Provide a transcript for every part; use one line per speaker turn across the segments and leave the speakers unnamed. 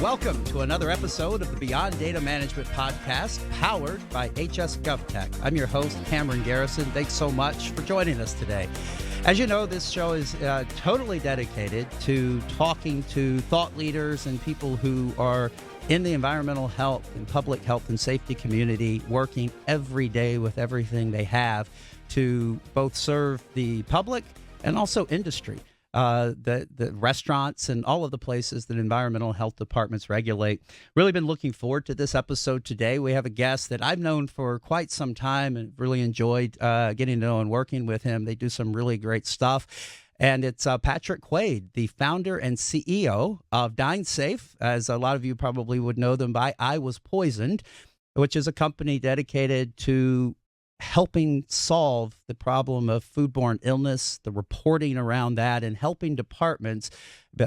welcome to another episode of the Beyond Data Management Podcast, powered by HS GovTech. I'm your host, Cameron Garrison. Thanks so much for joining us today. As you know, this show is totally dedicated to talking to thought leaders and people who are in the environmental health and public health and safety community, working every day with everything they have to both serve the public and also industry. The restaurants and all of the places that environmental health departments regulate. Really been looking forward to this episode today. We have a guest that I've known for quite some time and really enjoyed getting to know and working with him. They do some really great stuff. And it's Patrick Quaid, the founder and CEO of Dine Safe, as a lot of you probably would know them by I Was Poisoned, which is a company dedicated to helping solve the problem of foodborne illness, the reporting around that, and helping departments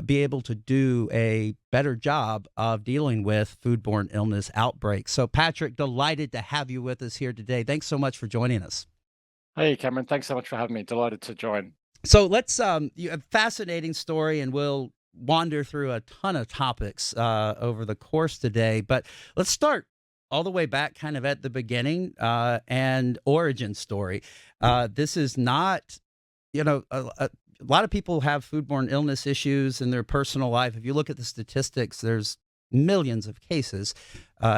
be able to do a better job of dealing with foodborne illness outbreaks. So, Patrick, delighted to have you with us here today. Thanks so much for joining us.
Hey, Cameron, thanks so much for having me. Delighted to join.
So let's, you have a fascinating story, and we'll wander through a ton of topics over the course today. But let's start all the way back kind of at the beginning and origin story. This is not, a lot of people have foodborne illness issues in their personal life. If you look at the statistics, there's millions of cases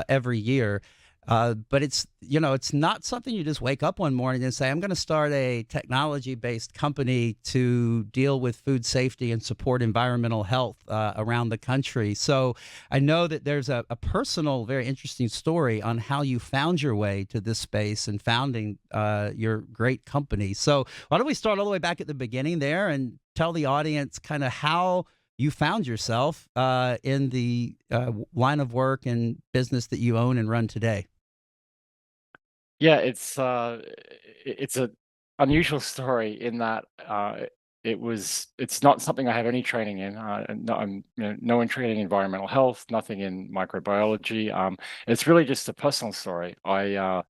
every year. But it's not something you just wake up one morning and say, I'm going to start a technology-based company to deal with food safety and support environmental health around the country. So I know that there's a personal, very interesting story on how you found your way to this space and founding your great company. So why don't we start all the way back at the beginning there and tell the audience kind of how you found yourself in the line of work and business that you own and run today.
Yeah, it's a unusual story in that it's not something I have any training in. I'm no one training in environmental health, nothing in microbiology. It's really just a personal story. I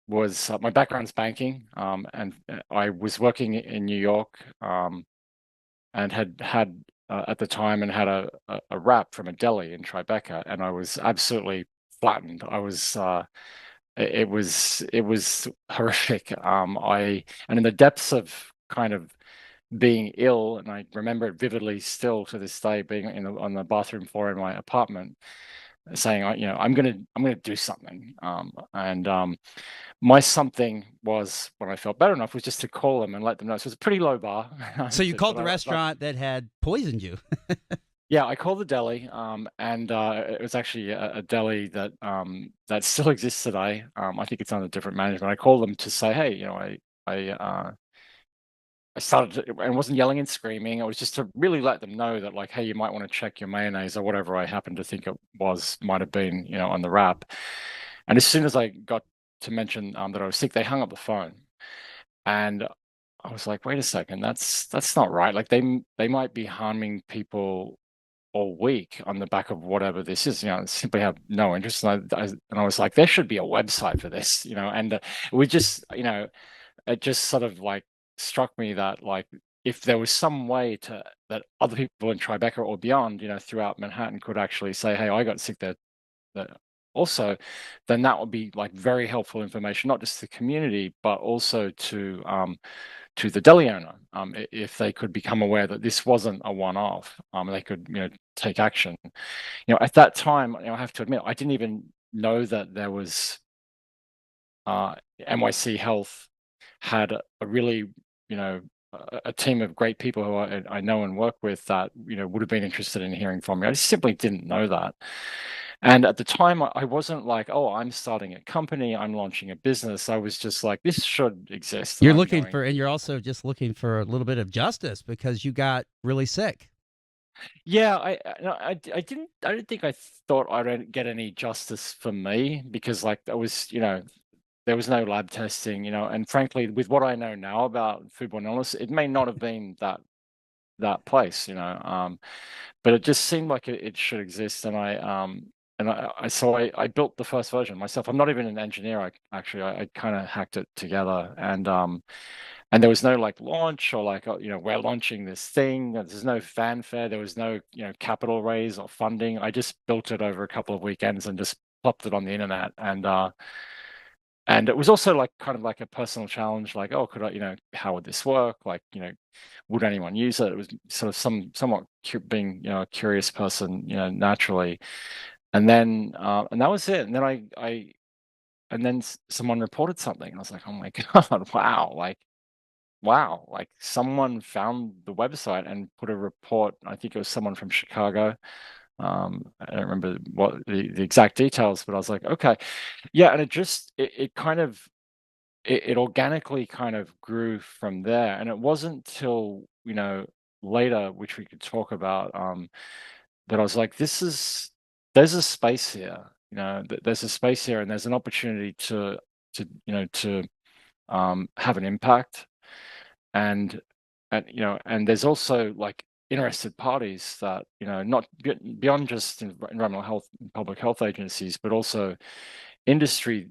was my background's banking, and I was working in New York, and had at the time and had a wrap from a deli in Tribeca, and I was absolutely flattened. I was it was horrific. And in the depths of kind of being ill, and I remember it vividly still to this day, being on the bathroom floor in my apartment, saying, I'm gonna do something. And my something was, when I felt better enough, was just to call them and let them know. So it's a pretty low bar.
So you called the restaurant that had poisoned you.
Yeah, I called the deli, and it was actually a deli that that still exists today. I think it's under different management. I called them to say, hey, I started and wasn't yelling and screaming. It was just to really let them know that, like, hey, you might want to check your mayonnaise or whatever I happened to think it might have been, on the wrap. And as soon as I got to mention that I was sick, they hung up the phone, and I was like, wait a second, that's not right. Like they might be harming people all week on the back of whatever this is, simply have no interest. And I was like, there should be a website for this, and we just, it just sort of like struck me that, like, if there was some way that other people in Tribeca or beyond, throughout Manhattan could actually say, hey, I got sick there also, then that would be like very helpful information, not just to the community, but also to the deli owner, if they could become aware that this wasn't a one-off, they could, take action. At that time, I have to admit, I didn't even know that there was NYC Health had a really, a team of great people who I know and work with that, would have been interested in hearing from me. I just simply didn't know that. And at the time, I wasn't like, oh, I'm starting a company, I'm launching a business. I was just like, this should exist.
You're looking for, and you're also just looking for a little bit of justice because you got really sick.
Yeah, I don't think I thought I'd get any justice for me, because, like, that was, there was no lab testing, and frankly, with what I know now about foodborne illness, it may not have been that place, but it just seemed like it should exist. And I built the first version myself. I'm not even an engineer. I kind of hacked it together, and and there was no like launch or like, we're launching this thing. There's no fanfare. There was no, capital raise or funding. I just built it over a couple of weekends and just plopped it on the internet. And it was also like kind of like a personal challenge, like, oh, could I, how would this work? Like, would anyone use it? It was sort of somewhat being, a curious person, naturally. And that was it. And then someone reported something. I was like, oh my God, wow, like someone found the website and put a report. I think it was someone from Chicago. I don't remember what the exact details, but I was like, okay, yeah. And it kind of, it organically kind of grew from there. And it wasn't till, later, which we could talk about, that I was like, there's a space here, there's a space here, and there's an opportunity to have an impact. And and there's also like interested parties that, not beyond just environmental health and public health agencies, but also industry,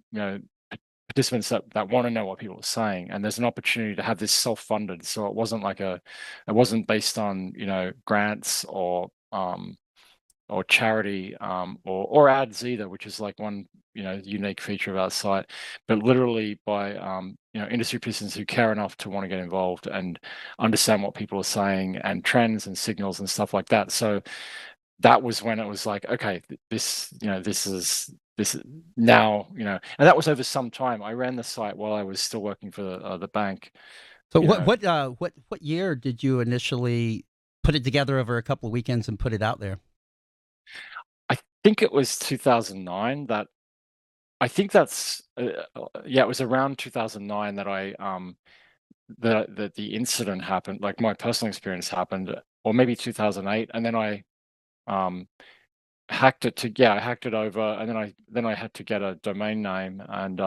participants that want to know what people are saying. And there's an opportunity to have this self-funded, so it wasn't based on, grants or charity, or ads either, which is like one, unique feature of our site, but literally by, industry participants who care enough to want to get involved and understand what people are saying and trends and signals and stuff like that. So that was when it was like, okay, this is now, and that was over some time. I ran the site while I was still working for the bank.
So
you know
what year did you initially put it together over a couple of weekends and put it out there?
I think it was 2009 that I think that's yeah, it was around 2009 that I the incident happened, like my personal experience happened, or maybe 2008, and then I um I hacked it over, and then I had to get a domain name, and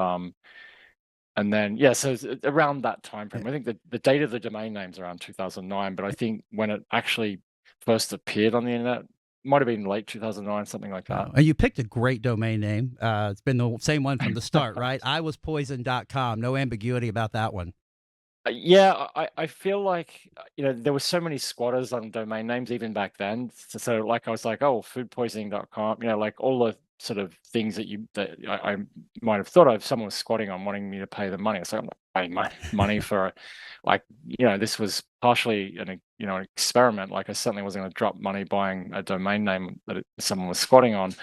then yeah, so it's around that time
Yeah.
frame. I think the date of the domain name's around 2009, but I think when it actually first appeared on the internet might have been late 2009, something like that.
Oh, and you picked a great domain name. It's been the same one from the start, right? iwaspoison.com. No ambiguity about that one.
Yeah, I feel like, there were so many squatters on domain names even back then. So like I was like, oh, foodpoisoning.com, like all the sort of things that I might have thought of, someone was squatting on wanting me to pay the money. So I'm not paying my money for, like, this was partially an experiment. Like I certainly wasn't going to drop money buying a domain name that someone was squatting on.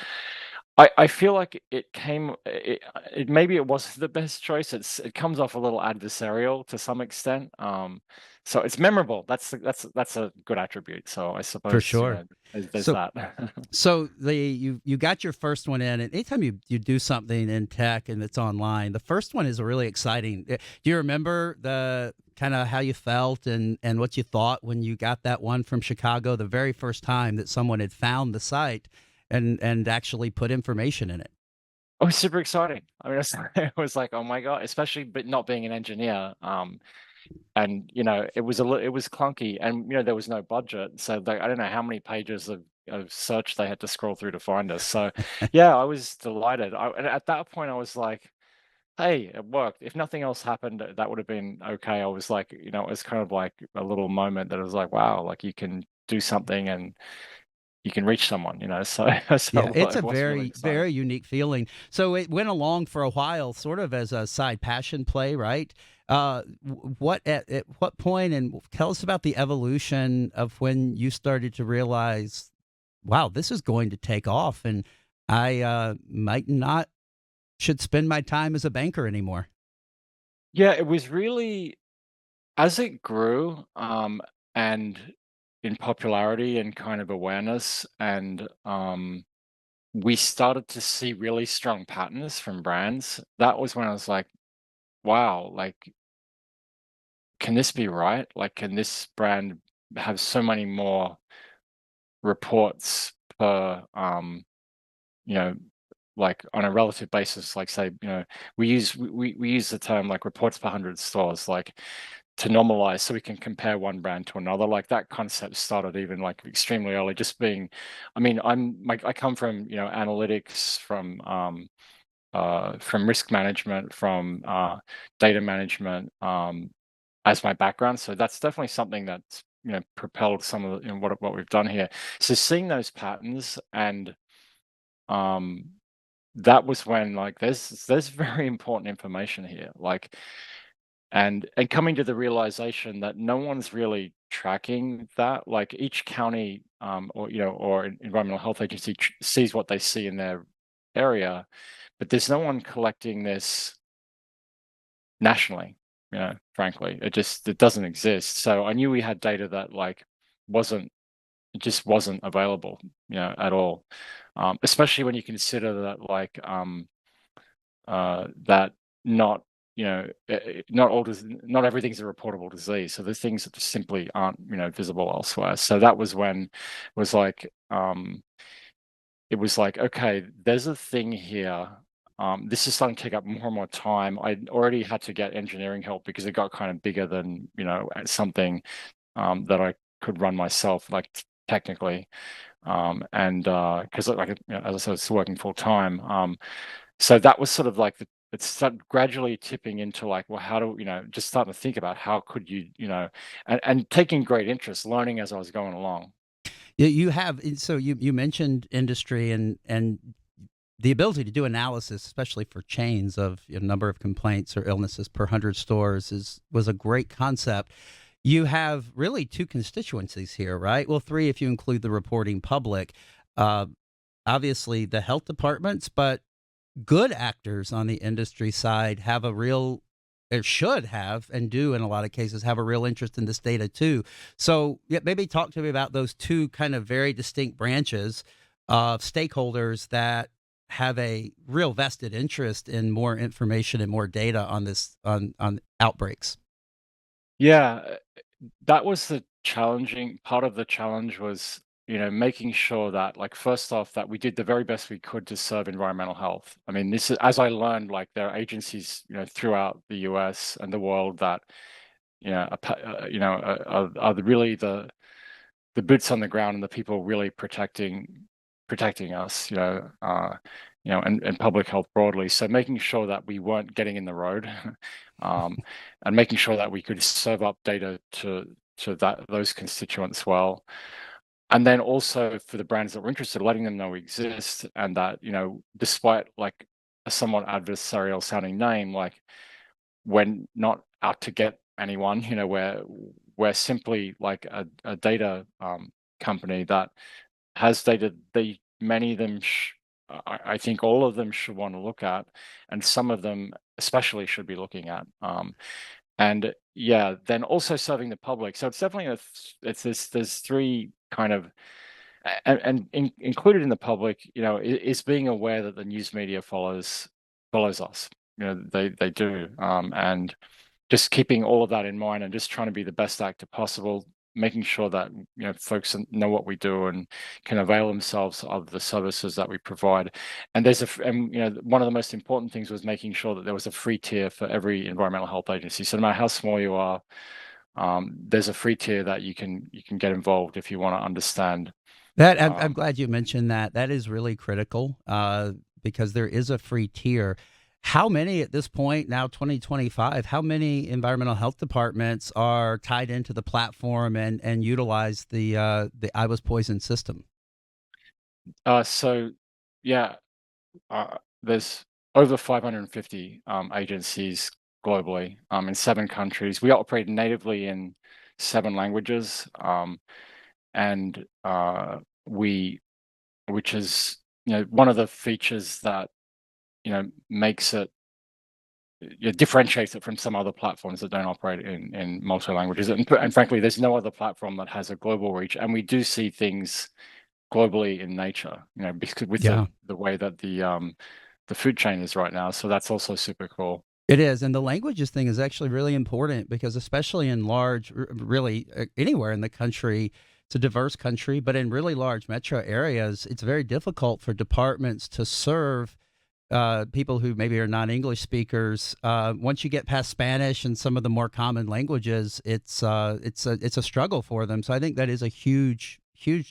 I feel like it maybe it wasn't the best choice. It comes off a little adversarial to some extent. So it's memorable. That's a good attribute. So I
For
suppose,
sure.
there's
So
that.
So you got your first one in, and anytime you do something in tech and it's online, the first one is really exciting. Do you remember the kind of how you felt and what you thought when you got that one from Chicago the very first time that someone had found the site and actually put information in it?
Oh, super exciting. I mean, it was like, oh my God, especially but not being an engineer. And it was clunky, and there was no budget, so I don't know how many pages of search they had to scroll through to find us. So yeah, I was delighted. And at that point I was like, hey, it worked. If nothing else happened, that would have been okay. I was like, it was kind of like a little moment that I was like, wow, like you can do something and you can reach someone, so
Yeah, it's a
it was really
very,
exciting.
very unique feeling. So it went along for a while, sort of as a side passion play, right? What at what point, and tell us about the evolution of when you started to realize, wow, this is going to take off, and I might not should spend my time as a banker anymore.
Yeah, it was really, as it grew, and in popularity and kind of awareness, and we started to see really strong patterns from brands. That was when I was like, wow, like, can this be right? Like, can this brand have so many more reports per, you know, like on a relative basis, like say, we use the term like reports per 100 stores, like to normalize so we can compare one brand to another. Like that concept started even like extremely early, just being, I mean, I come from, analytics, from risk management, from data management, as my background. So that's definitely something that's propelled some of what we've done here. So seeing those patterns, and um, that was when, like, there's very important information here, like, and coming to the realization that no one's really tracking that. Like, each county, or environmental health agency sees what they see in their area, but there's no one collecting this nationally. Frankly, it doesn't exist. So I knew we had data that, like, wasn't it just wasn't available, at all. Especially when you consider that, like, that not not everything's a reportable disease. So there's things that just simply aren't visible elsewhere. So that was when it was like, okay, there's a thing here. This is starting to take up more and more time. I already had to get engineering help because it got kind of bigger than something that I could run myself, like, technically. And because, like, as I said, it's working full time. So that was sort of like it's started gradually tipping into, like, well, how do just starting to think about how could and taking great interest, learning as I was going along.
You have, so you mentioned industry and the ability to do analysis, especially for chains of number of complaints or illnesses per 100 stores, was a great concept. You have really two constituencies here, right? Well, three if you include the reporting public. Uh, Obviously, the health departments, but good actors on the industry side have a real, or should have, and do in a lot of cases, have a real interest in this data too. So yeah, maybe talk to me about those two kind of very distinct branches of stakeholders that have a real vested interest in more information and more data on this, on outbreaks.
Yeah, that was the challenging part of the challenge, was making sure that, like, first off, that we did the very best we could to serve environmental health. I mean, this is, as I learned, like, there are agencies throughout the US and the world that are really the boots on the ground and the people really protecting us, and public health broadly. So making sure that we weren't getting in the road, um, and making sure that we could serve up data to those constituents well. And then also for the brands that were interested, letting them know we exist, and that, despite, like, a somewhat adversarial sounding name, like, we're not out to get anyone. We're simply like a data company that has data many of them I think all of them should want to look at, and some of them especially should be looking at. And yeah, then also serving the public. So it's definitely it's this there's three kind of, included in the public, is being aware that the news media follows us. They do, and just keeping all of that in mind and just trying to be the best actor possible, making sure that folks know what we do and can avail themselves of the services that we provide. And one of the most important things was making sure that there was a free tier for every environmental health agency. So no matter how small you are, there's a free tier that you can get involved if you want to understand.
That I'm glad you mentioned that. That is really critical, because there is a free tier. How many at this point now, 2025? How many environmental health departments are tied into the platform and utilize the I Was Poisoned system?
So yeah, there's over 550 agencies globally, in 7 countries. We operate natively in 7 languages, and we, which is one of the features that makes it, differentiates it from some other platforms that don't operate in multi languages. And frankly, there's no other platform that has a global reach. And we do see things globally in nature, because with
Yeah.
the way that the food chain is right now. So that's also super cool.
It is, and the languages thing is actually really important because, especially in large, really anywhere in the country, it's a diverse country, but in really large metro areas, it's very difficult for departments to serve people who maybe are non-English speakers. Once you get past Spanish and some of the more common languages, it's a struggle for them. So I think that is a huge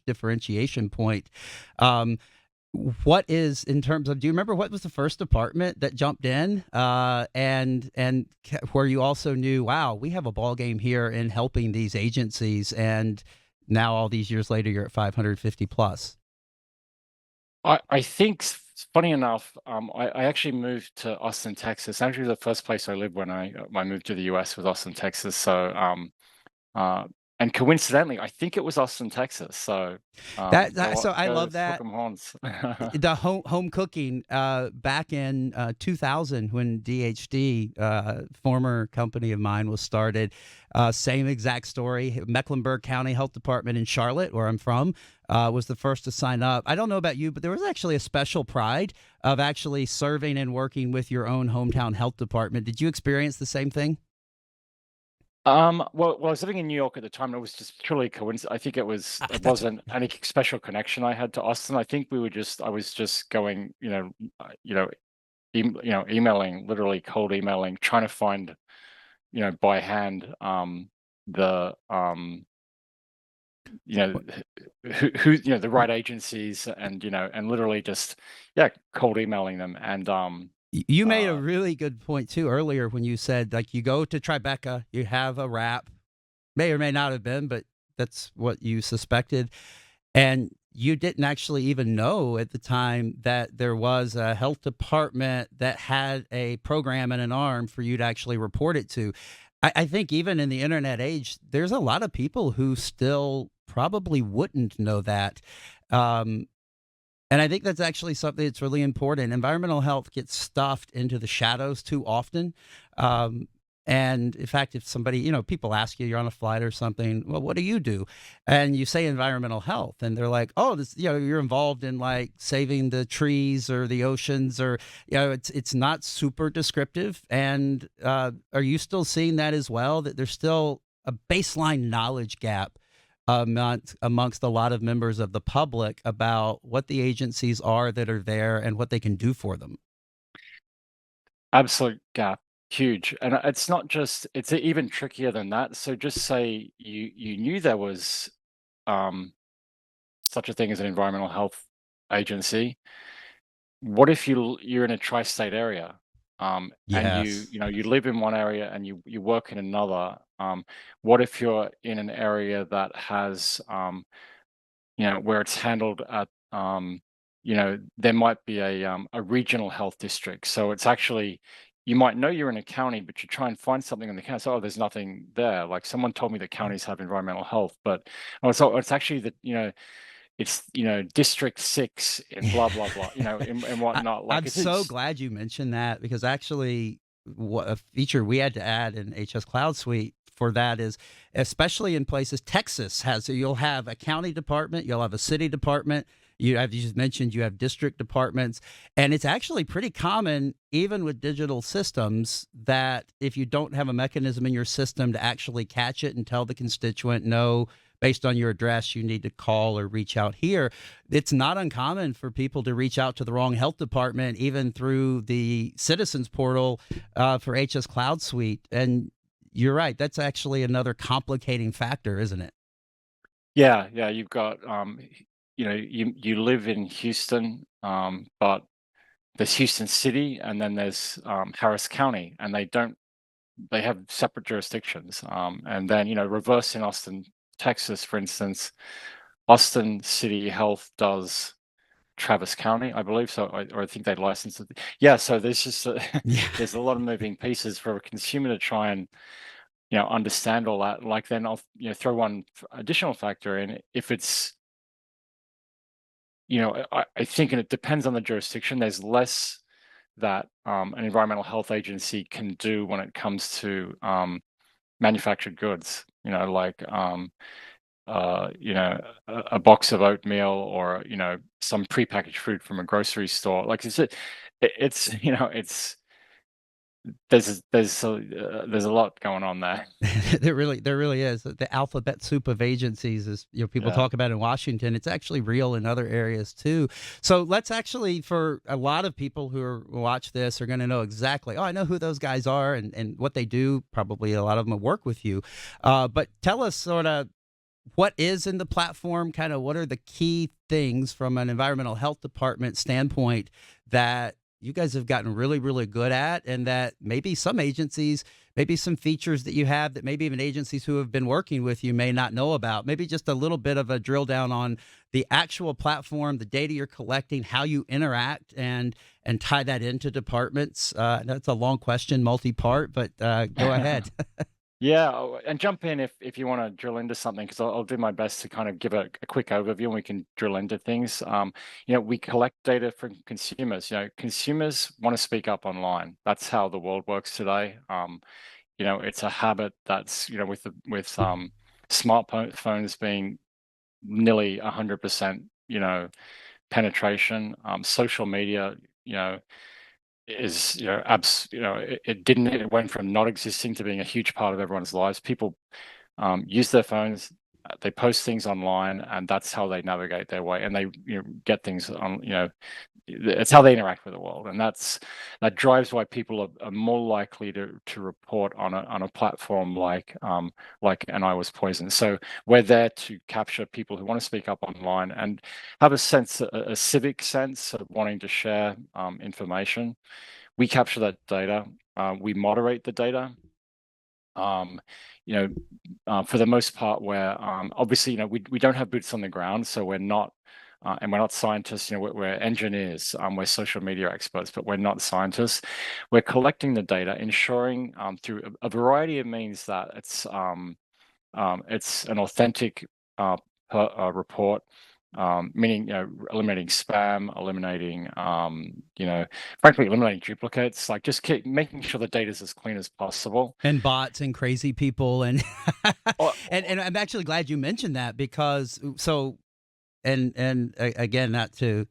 differentiation point. Um, What is in terms of? Do you remember what was the first department that jumped in, where you also knew, wow, we have a ball game here in helping these agencies, and now all these years later, you're at 550 plus.
I think, funny enough, I actually moved to Austin, Texas. Actually, the first place I lived when I moved to the US was Austin, Texas. So, uh, and coincidentally, I think it was Austin, Texas. So,
So I
go
love
hook
that.
'em horns.
The home cooking back in 2000 when DHD, former company of mine, was started. Same exact story. Mecklenburg County Health Department in Charlotte, where I'm from, was the first to sign up. I don't know about you, but there was actually a special pride of actually serving and working with your own hometown health department. Did you experience the same thing?
Well, I was living in New York at the time, and it was just purely coincidence. I think it
That's
wasn't any special connection I had to Austin. I think I was just going, emailing, literally cold emailing, trying to find, by hand, the, you know, the right agencies, and and literally just, yeah, cold emailing them, and
You made a
uh,
really good point too earlier when you said, like, you go to Tribeca, you have a wrap, may or may not have been, but that's what you suspected. And you didn't actually even know at the time that there was a health department that had a program and an arm for you to actually report it to. I think even in the internet age, there's a lot of people who still probably wouldn't know that. Um, and I think that's actually something that's really important. Environmental health gets stuffed into the shadows too often. Um, and in fact, if somebody, people ask you, you're on a flight or something, well, what do you do? And you say environmental health, and they're like, oh, this, you're involved in like saving the trees or the oceans, or, it's not super descriptive. And are you still seeing that as well? That there's still a baseline knowledge gap amongst a lot of members of the public about what the agencies are that are there and what they can do for them.
absolute gap, huge. And it's not just, it's even trickier than that. So just say you knew there was, um, such a thing as an environmental health agency. What if you're in a tri-state area, and
Yes.
you live in one area and you work in another? What if you're in an area that has, where it's handled at, there might be a regional health district. So it's actually, you might know you're in a county, but you try and find something in the county. So, oh, there's nothing there. Like someone told me that counties have environmental health, but it's actually that, it's, District 6 and blah blah blah, and whatnot. Like
I'm so
it's
glad you mentioned that because actually, what a feature we had to add in HS Cloud Suite for that is, especially in places, Texas has, you'll have a county department, you'll have a city department. You just mentioned you have district departments, and it's actually pretty common, even with digital systems, that if you don't have a mechanism in your system to actually catch it and tell the constituent, no, based on your address, you need to call or reach out here. It's not uncommon for people to reach out to the wrong health department, even through the citizens portal for HS Cloud Suite. And you're right. That's actually another complicating factor, isn't it?
Yeah, yeah. You've got, you live in Houston, but there's Houston City, and then there's, Harris County, and they have separate jurisdictions. And then, reverse in Austin, Texas, for instance, Austin City Health does Travis County, I believe. So, I think they licensed it. Yeah. So there's just
Yeah.
there's a lot of moving pieces for a consumer to try and, understand all that. Like then I'll, throw one additional factor in. If it's, I think, and it depends on the jurisdiction, there's less that, an environmental health agency can do when it comes to, manufactured goods. Like, a box of oatmeal, or some prepackaged food from a grocery store. Like it's it's there's a lot going on there.
There really is. The alphabet soup of agencies, is, people
Yeah.
talk about in Washington. It's actually real in other areas too. So let's actually, for a lot of people watch this, are going to know exactly. Oh, I know who those guys are and what they do. Probably a lot of them will work with you. But tell us sort of. what is in the platform? Kind of what are the key things from an environmental health department standpoint that you guys have gotten really, really good at, and that maybe some agencies, maybe some features that you have that maybe even agencies who have been working with you may not know about? Maybe just a little bit of a drill down on the actual platform, the data you're collecting, how you interact, and tie that into departments. That's a long question, multi-part, but go ahead.
Yeah, and jump in if you want to drill into something, because I'll do my best to kind of give a quick overview, and we can drill into things. We collect data from consumers. Consumers want to speak up online. That's how the world works today. It's a habit that's with smartphones being nearly 100%, penetration. Social media, is it went from not existing to being a huge part of everyone's lives. People use their phones, they post things online, and that's how they navigate their way, and they get things on. It's how they interact with the world, and that drives why people are more likely to report on a platform like and I was poisoned. So we're there to capture people who want to speak up online and have a civic sense of wanting to share information. We capture that data. We moderate the data. For the most part, where obviously, we don't have boots on the ground, so we're not, and we're not scientists. We're engineers. We're social media experts, but we're not scientists. We're collecting the data, ensuring through a variety of means that it's an authentic report. Meaning, eliminating spam, frankly, eliminating duplicates, like just keep making sure the data is as clean as possible.
And bots and crazy people and
Or,
and I'm actually glad you mentioned that because again, not to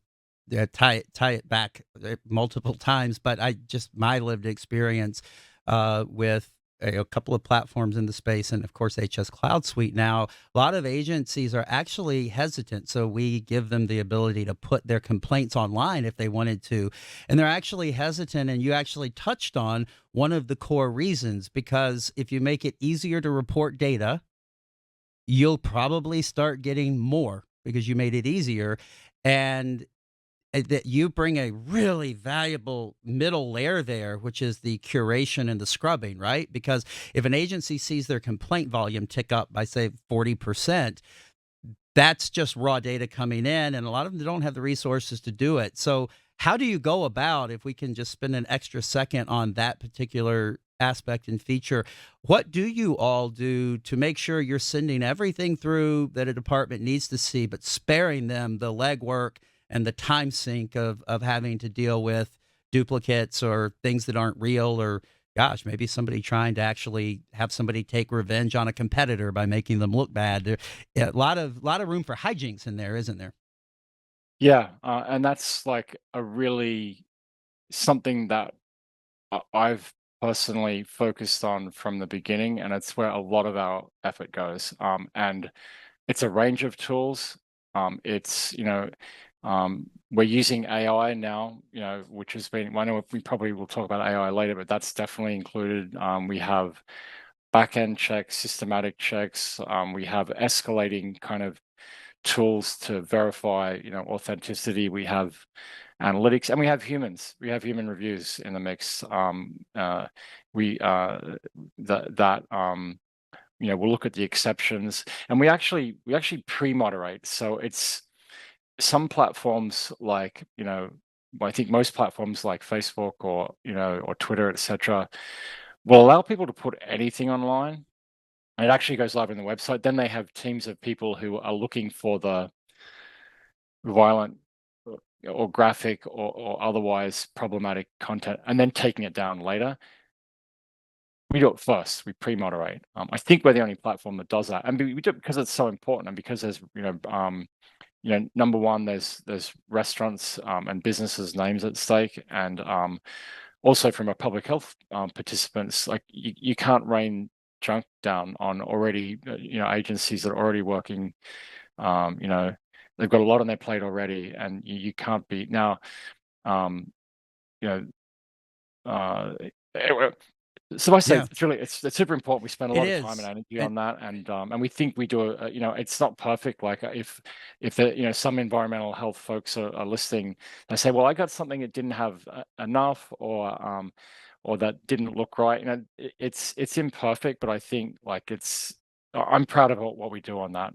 tie it back multiple times, but I just my lived experience with a couple of platforms in the space, and of course HS Cloud Suite. Now, a lot of agencies are actually hesitant, so we give them the ability to put their complaints online if they wanted to, and they're actually hesitant. And you actually touched on one of the core reasons, because if you make it easier to report data, you'll probably start getting more because you made it easier. And that you bring a really valuable middle layer there, which is the curation and the scrubbing, right? Because if an agency sees their complaint volume tick up by, say, 40%, that's just raw data coming in, and a lot of them don't have the resources to do it. So how do you go about, if we can just spend an extra second on that particular aspect and feature, what do you all do to make sure you're sending everything through that a department needs to see, but sparing them the legwork and the time sink of having to deal with duplicates or things that aren't real, or gosh, maybe somebody trying to actually have somebody take revenge on a competitor by making them look bad? Yeah, a lot of room for hijinks in there, isn't there?
yeah, and that's like a really something that I've personally focused on from the beginning, and it's where a lot of our effort goes. And it's a range of tools. We're using AI now, which has been, I know we probably will talk about AI later, but that's definitely included. We have back-end checks, systematic checks. We have escalating kind of tools to verify, authenticity. We have analytics, and we have humans. We have human reviews in the mix. We that we'll look at the exceptions, and we actually pre-moderate. So it's some platforms like, I think most platforms like Facebook or Twitter, etc., will allow people to put anything online, and it actually goes live on the website. Then they have teams of people who are looking for the violent or graphic or otherwise problematic content, and then taking it down later. We do it first. We pre-moderate. I think we're the only platform that does that, and we do it because it's so important, and because there's number one, there's restaurants and businesses' names at stake, and also from a public health participants, like you can't rain junk down on already agencies that are already working. They've got a lot on their plate already, and you can't be now. Um, you know, uh, So I say
Yeah,
it's super important. We spend a
it
lot of time and
is.
energy
And
on that, and we think we do it's not perfect. Like if the, some environmental health folks are listening, they say, well, I got something that didn't have enough, or that didn't look right. It's imperfect, but I think like I'm proud of what we do on that.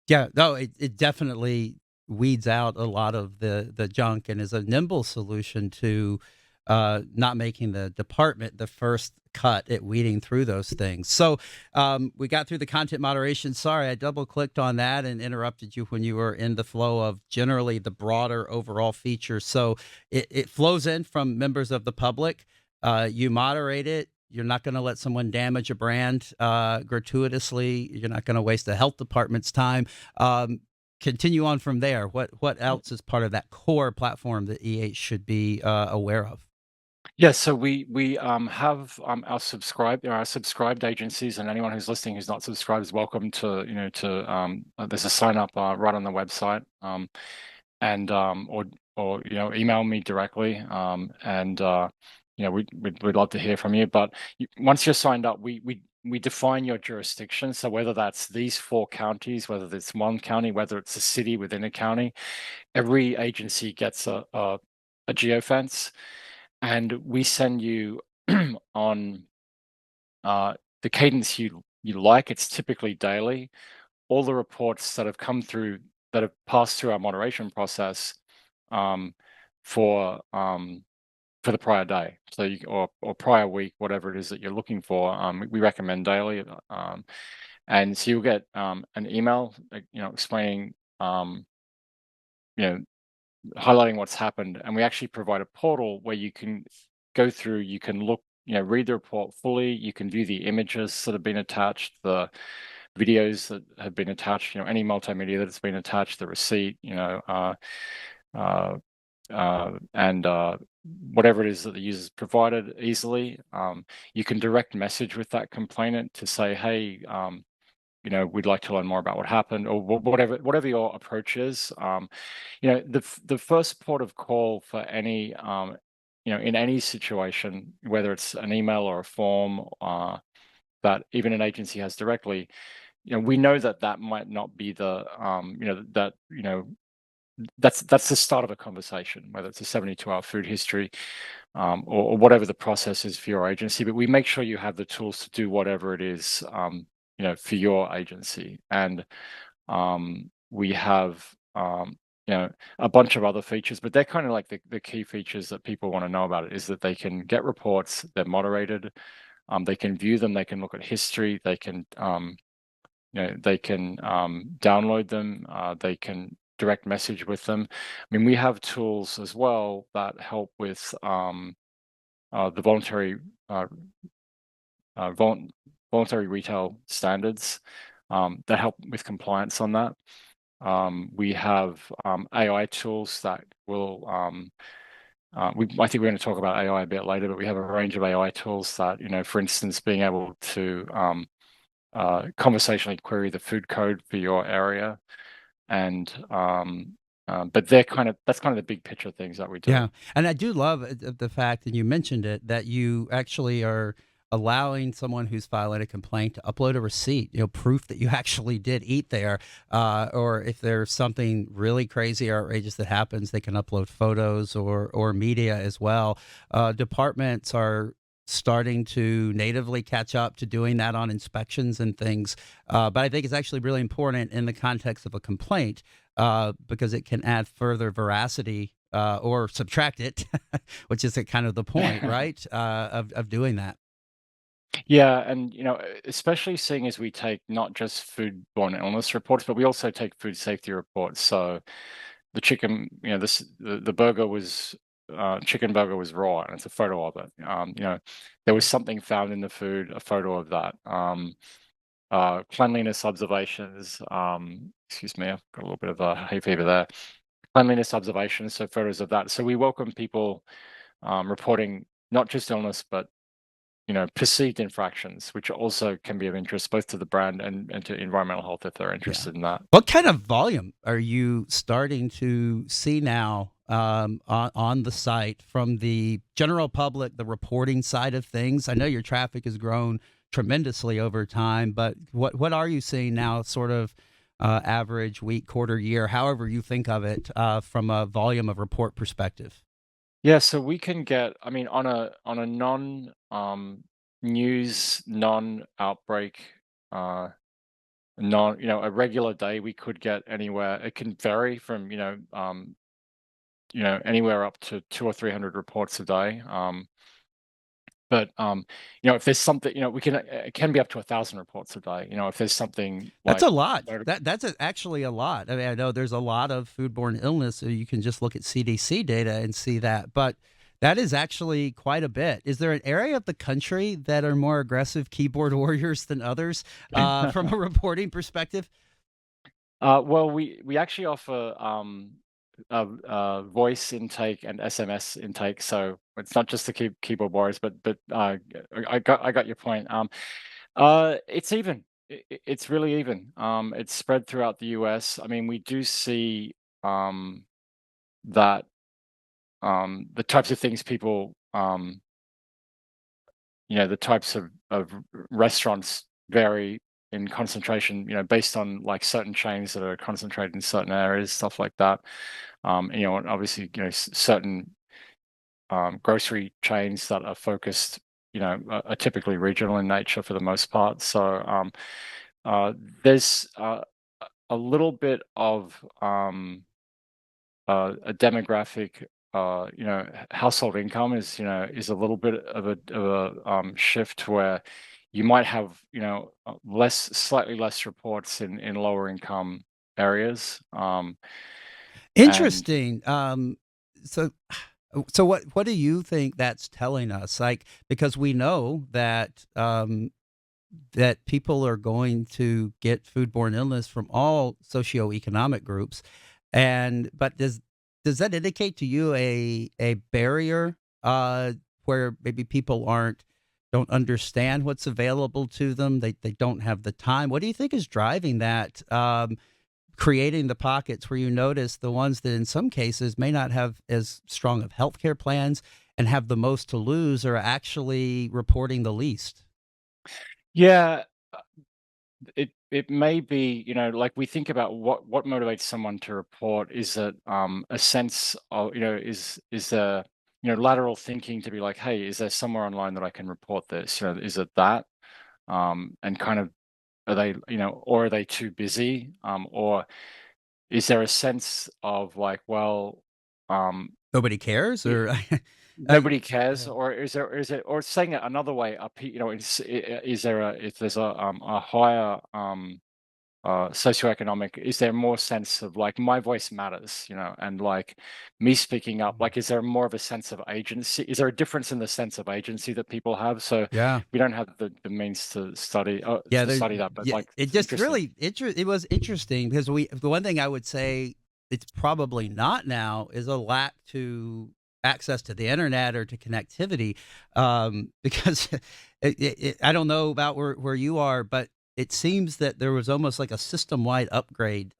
yeah, no, it definitely weeds out a lot of the junk and is a nimble solution to not making the department the first cut at weeding through those things. So we got through the content moderation. Sorry, I double clicked on that and interrupted you when you were in the flow of generally the broader overall feature. So it flows in from members of the public. You moderate it. You're not going to let someone damage a brand gratuitously. You're not going to waste the health department's time. Um, Continue on from there. What else is part of that core platform that EH should be aware of?
Yeah, so we have our subscribed agencies, and anyone who's listening who's not subscribed is welcome to there's a sign up right on the website, and or email me directly, and we'd love to hear from you. But once you're signed up, we define your jurisdiction. So whether that's these 4 counties, whether it's one county, whether it's a city within a county, every agency gets a geofence, and we send you on the cadence you like. It's typically daily. All the reports that have come through, that have passed through our moderation process, um, for the prior day, so or prior week, whatever it is that you're looking for. We recommend daily, and so you'll get an email, explaining, you know, highlighting what's happened, and we actually provide a portal where you can go through, you can look, read the report fully, you can view the images that have been attached, the videos that have been attached, any multimedia that's been attached, the receipt, uh, and whatever it is that the user's provided easily. You can direct message with that complainant to say, hey, we'd like to learn more about what happened, or whatever your approach is. The first port of call for any, in any situation, whether it's an email or a form that even an agency has directly, we know that might not be the, that's the start of a conversation, whether it's a 72-hour food history, or whatever the process is for your agency. But we make sure you have the tools to do whatever it is, for your agency. And we have, a bunch of other features, but they're kind of like the key features that people want to know about it, is that they can get reports, they're moderated, they can view them, they can look at history, they can download them, they can direct message with them. I mean, we have tools as well that help with the uh, voluntary retail standards, that help with compliance on that. We have AI tools that will, I think we're going to talk about AI a bit later, but we have a range of AI tools that, for instance, being able to conversationally query the food code for your area. And but that's kind of the big picture things that we do.
Yeah, and I do love the fact, and you mentioned it, that you actually are allowing someone who's filing a complaint to upload a receipt, proof that you actually did eat there, or if there's something really crazy or outrageous that happens, they can upload photos or media as well. Departments are starting to natively catch up to doing that on inspections and things, but I think it's actually really important in the context of a complaint because it can add further veracity or subtract it, which is kind of the point, right? Of doing that.
Yeah, and especially seeing as we take not just foodborne illness reports, but we also take food safety reports. So the chicken, the burger was, chicken burger was raw, and it's a photo of it. There was something found in the food, a photo of that. Cleanliness observations. Excuse me, I've got a little bit of a hay fever there. Cleanliness observations, so photos of that. So we welcome people reporting not just illness, but perceived infractions, which also can be of interest both to the brand and to environmental health if they're
Yeah.
interested in that.
What kind of volume are you starting to see now on the site from the general public, the reporting side of things? I know your traffic has grown tremendously over time, but what are you seeing now, sort of average week, quarter, year, however you think of it, from a volume of report perspective?
Yeah, so we can get, I mean, on a non news, non-outbreak, uh, a regular day, we could get anywhere. It can vary from, anywhere up to 200 or 300 reports a day. But if there's something, we can, it can be up to 1,000 reports a day. If there's something
That's
like,
a lot. Actually a lot. I mean, I know there's a lot of foodborne illness, so you can just look at CDC data and see that, but that is actually quite a bit. Is there an area of the country that are more aggressive keyboard warriors than others, from a reporting perspective?
well, we actually offer voice intake and SMS intake, so it's not just the keyboard warriors, but I got your point. It's even. It's really even. It's spread throughout the US. I mean, we do see that the types of things people, the types of restaurants vary in concentration, based on like certain chains that are concentrated in certain areas, stuff like that. And obviously, certain grocery chains that are focused, are typically regional in nature for the most part. So uh, there's a little bit of a demographic, household income is a little bit of a shift where you might have, slightly less reports in lower income areas. And
Interesting. So, so what do you think that's telling us? Like, because we know that people are going to get foodborne illness from all socioeconomic groups, and but does that indicate to you a barrier, where maybe people don't understand what's available to them? They don't have the time. What do you think is driving that? Creating the pockets where you notice the ones that in some cases may not have as strong of healthcare plans and have the most to lose are actually reporting the least.
yeah, it may be, like we think about what motivates someone to report. Is it a sense of, is there, lateral thinking to be like, hey, is there somewhere online that I can report this? Is it that? And kind of, are they, or are they too busy? Or is there a sense of like, well, um,
Nobody cares,
y-
or I,
nobody cares,
yeah.
or is it, or saying it another way, is there if there's a higher socioeconomic, is there more sense of like my voice matters, and like me speaking up, like is there more of a sense of agency? Is there a difference in the sense of agency that people have? So
Yeah.
we don't have the means
Yeah,
to study that, but
yeah,
like
it
it's
just
interesting.
really it was interesting because the one thing I would say it's probably not now is a lack to access to the internet or to connectivity, because I don't know about where you are, but it seems that there was almost like a system wide upgrade.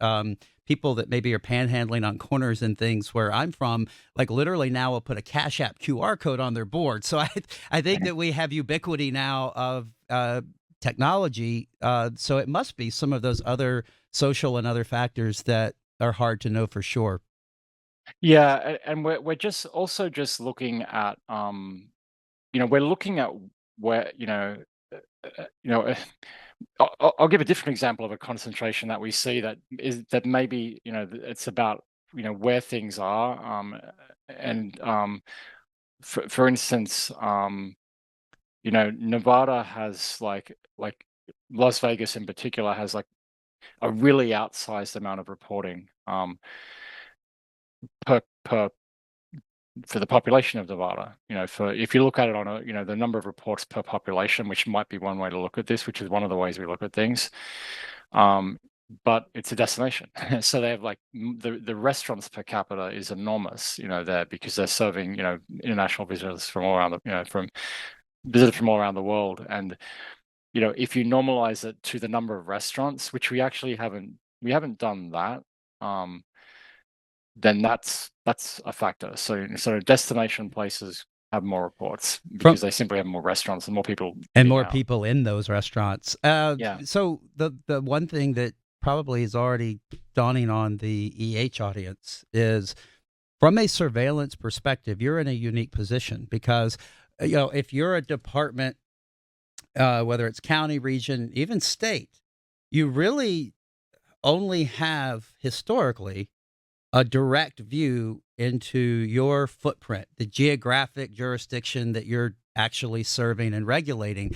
People that maybe are panhandling on corners and things where I'm from, like literally now will put a Cash App QR code on their board. So I think that we have ubiquity now of technology. So it must be some of those other social and other factors that are hard to know for sure.
Yeah, and we're just looking at, we're looking at where, you know, I'll give a different example of a concentration that we see that maybe, it's about, where things are. And for instance, Nevada has like Las Vegas in particular has like a really outsized amount of reporting, per for the population of Nevada. For if you look at it on the number of reports per population, which might be one way to look at this, which is one of the ways we look at things. Um, but it's a destination, so they have like the restaurants per capita is enormous, there because they're serving international visitors from all around from visitors from all around the world. And if you normalize it to the number of restaurants, which we actually haven't done that. Um, then that's a factor. So destination places have more reports
From
because they simply have more restaurants and more people
and
eating
more
out.
people in those restaurants.
Yeah.
So the one thing that probably is already dawning on the audience is from a surveillance perspective, you're in a unique position because if you're a department, whether it's county, region, even state, you really only have historically a direct view into your footprint, the geographic jurisdiction that you're actually serving and regulating.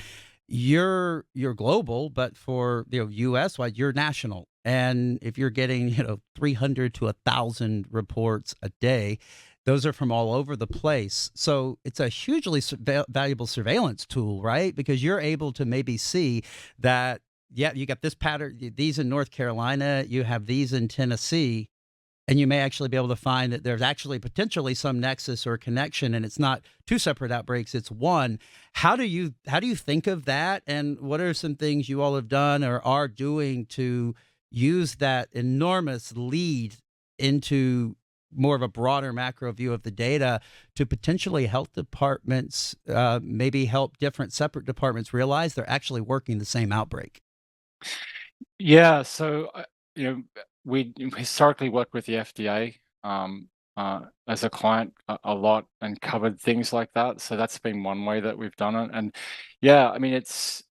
You're global, but for U.S. wide, you're national. And if you're getting 300 to 1,000 reports a day, those are from all over the place. So it's a hugely valuable surveillance tool, right? Because you're able to maybe see that, yeah, you got this pattern, these in North Carolina, you have these in Tennessee, and you may actually be able to find that there's actually potentially some nexus or connection, and it's not two separate outbreaks, it's one. How do you think of that, and what are some things you all have done or are doing to use that enormous lead into more of a broader macro view of the data to potentially help departments, maybe help different separate departments realize they're actually working the same outbreak?
Yeah, so you know, we historically worked with the FDA as a client a lot and covered things like that. So that's been one way that we've done it. And yeah, I mean, it's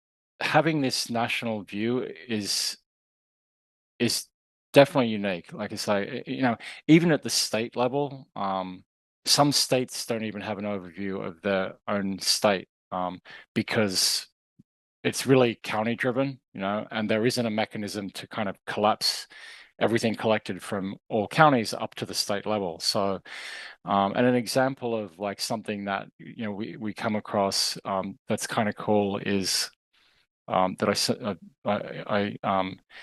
having this national view is definitely unique. Like I say, even at the state level, some states don't even have an overview of their own state because it's really county driven, and there isn't a mechanism to kind of collapse everything collected from all counties up to the state level. So, and an example of like something that we come across that's kind of cool is that I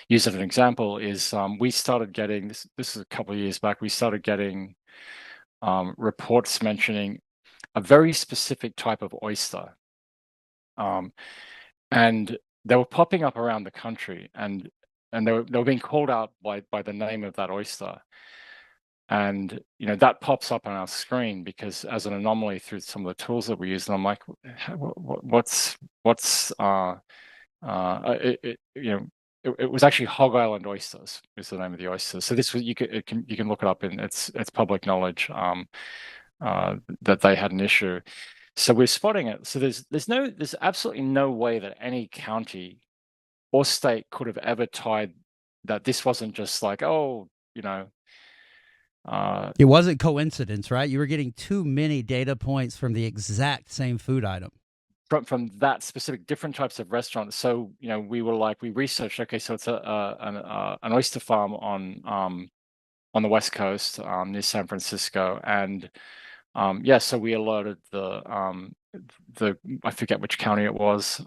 use as an example is we started getting this. This is a couple of years back. We started getting reports mentioning a very specific type of oyster. Um, and they were popping up around the country, and they were being called out by the name of that oyster, and that pops up on our screen because as an anomaly through some of the tools that we use, and I'm like, what's it, it you know it was actually Hog Island oysters is the name of the oyster. So this was you can look it up, and it's public knowledge that they had an issue. So we're spotting it. So there's absolutely no way that any county or state could have ever tied that this wasn't just like, oh, uh,
It wasn't coincidence, right? You were getting too many data points from the exact same food item.
from that specific different types of restaurants. So we researched. Okay, so it's an oyster farm on the West Coast near San Francisco, and yeah, so we alerted the I forget which county it was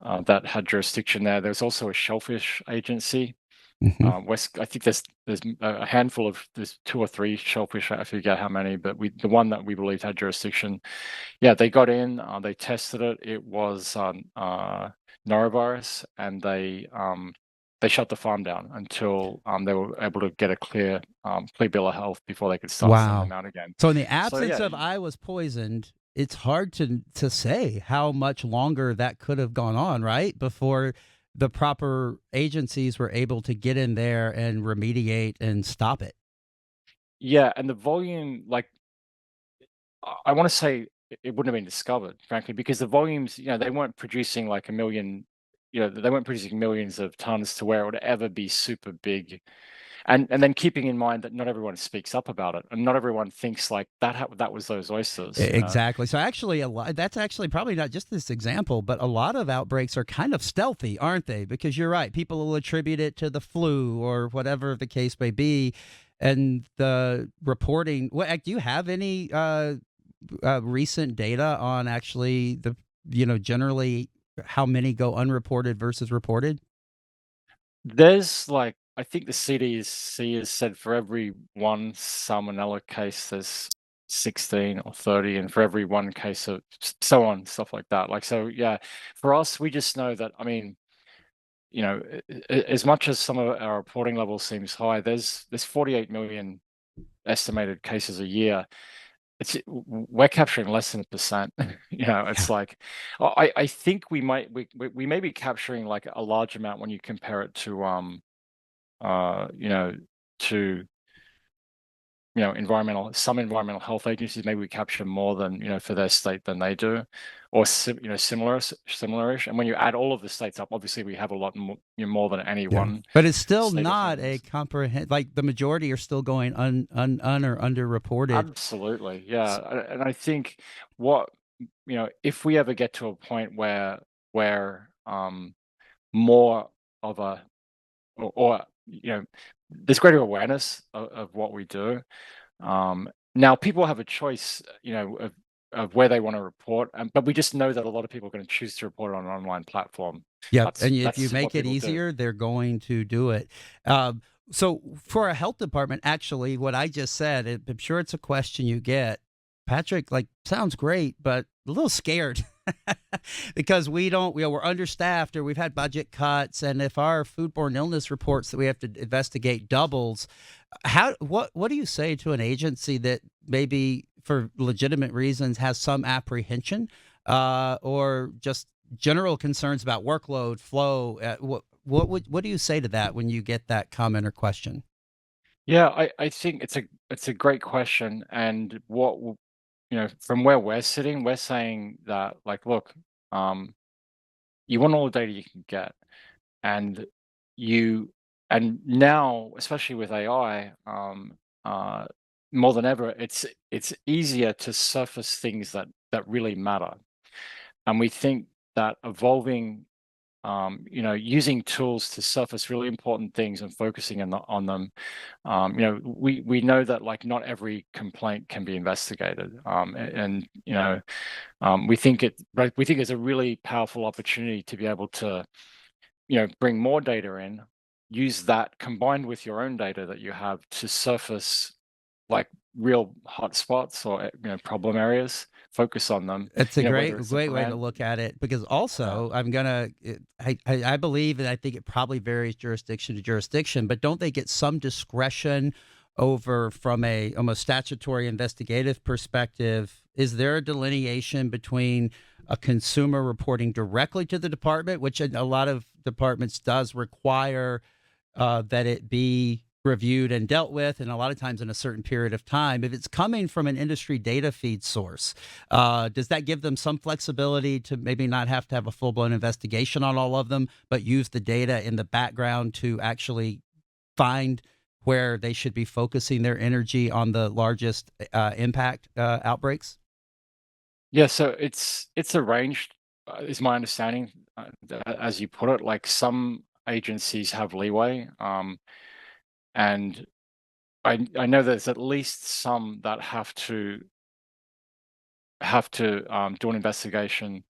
that had jurisdiction there. There's also a shellfish agency.
Hmm.
I think there's a handful of there's two or three shellfish. I forget how many, but the one that we believed had jurisdiction. Yeah, they got in. They tested it. It was norovirus, and they shut the farm down until they were able to get a clear bill of health before they could start sending them
Wow.
out again.
So in the
So
absence
yeah,
of I was poisoned, it's hard to say how much longer that could have gone on, right? Before the proper agencies were able to get in there and remediate and stop it.
yeah, and the volume, like I want to say it wouldn't have been discovered, frankly, because the volumes, they weren't producing like a million, they weren't producing millions of tons to where it would ever be super big. And then keeping in mind that not everyone speaks up about it, and not everyone thinks like that was those oysters.
Exactly. So actually, a lot. That's actually probably not just this example, but a lot of outbreaks are kind of stealthy, aren't they? Because you're right. People will attribute it to the flu or whatever the case may be, and the reporting. What do you have any recent data on actually generally how many go unreported versus reported?
There's like I think the CDC has said for every one salmonella case, there's 16 or 30, and for every one case of so on, stuff like that. Like so, yeah. For us, we just know that. I mean, as much as some of our reporting level seems high, there's 48 million estimated cases a year. We're capturing less than 1%.
Yeah.
It's like I think we may be capturing like a large amount when you compare it to to some environmental health agencies. Maybe we capture more than for their state than they do, or similarish. And when you add all of the states up, obviously we have a lot more than any
Yeah.
one
But it's still
state or
not a
province.
comprehend, like the majority are still going un or underreported.
Absolutely, yeah. And I think what if we ever get to a point where more of a or there's greater awareness of what we do. Now people have a choice, of where they want to report, but we just know that a lot of people are going to choose to report it on an online platform.
Yep,
That's
and if you
that's what
make it
people do.
easier, they're going to do it. So for a health department, actually, what I just said, I'm sure it's a question you get. Patrick, like, sounds great, but a little scared because we don't, we're understaffed or we've had budget cuts, and if our foodborne illness reports that we have to investigate doubles, what do you say to an agency that maybe for legitimate reasons has some apprehension, or just general concerns about workload flow? What do you say to that when you get that comment or question?
Yeah, I think it's a great question, and from where we're sitting, we're saying that, like, look, um, you want all the data you can get, and you and now, especially with AI, uh, more than ever, it's easier to surface things that really matter. And we think that evolving, using tools to surface really important things and focusing on them. We know that, like, not every complaint can be investigated, and we think it's a really powerful opportunity to be able to bring more data in, use that combined with your own data that you have to surface like real hotspots or problem areas, focus on them.
It's a
Whether
great,
it's to
great way to
prevent.
look at it because
Yeah.
also I'm gonna, I believe, and I think it probably varies jurisdiction to jurisdiction, but don't they get some discretion over from a almost statutory investigative perspective? Is there a delineation between a consumer reporting directly to the department, which in a lot of departments does require that it be reviewed and dealt with, and a lot of times in a certain period of time. If it's coming from an industry data feed source, does that give them some flexibility to maybe not have to have a full blown investigation on all of them, but use the data in the background to actually find where they should be focusing their energy on the largest impact outbreaks?
Yeah, so it's arranged, is my understanding, as you put it. Like, some agencies have leeway, and I know there's at least some that have to do an investigation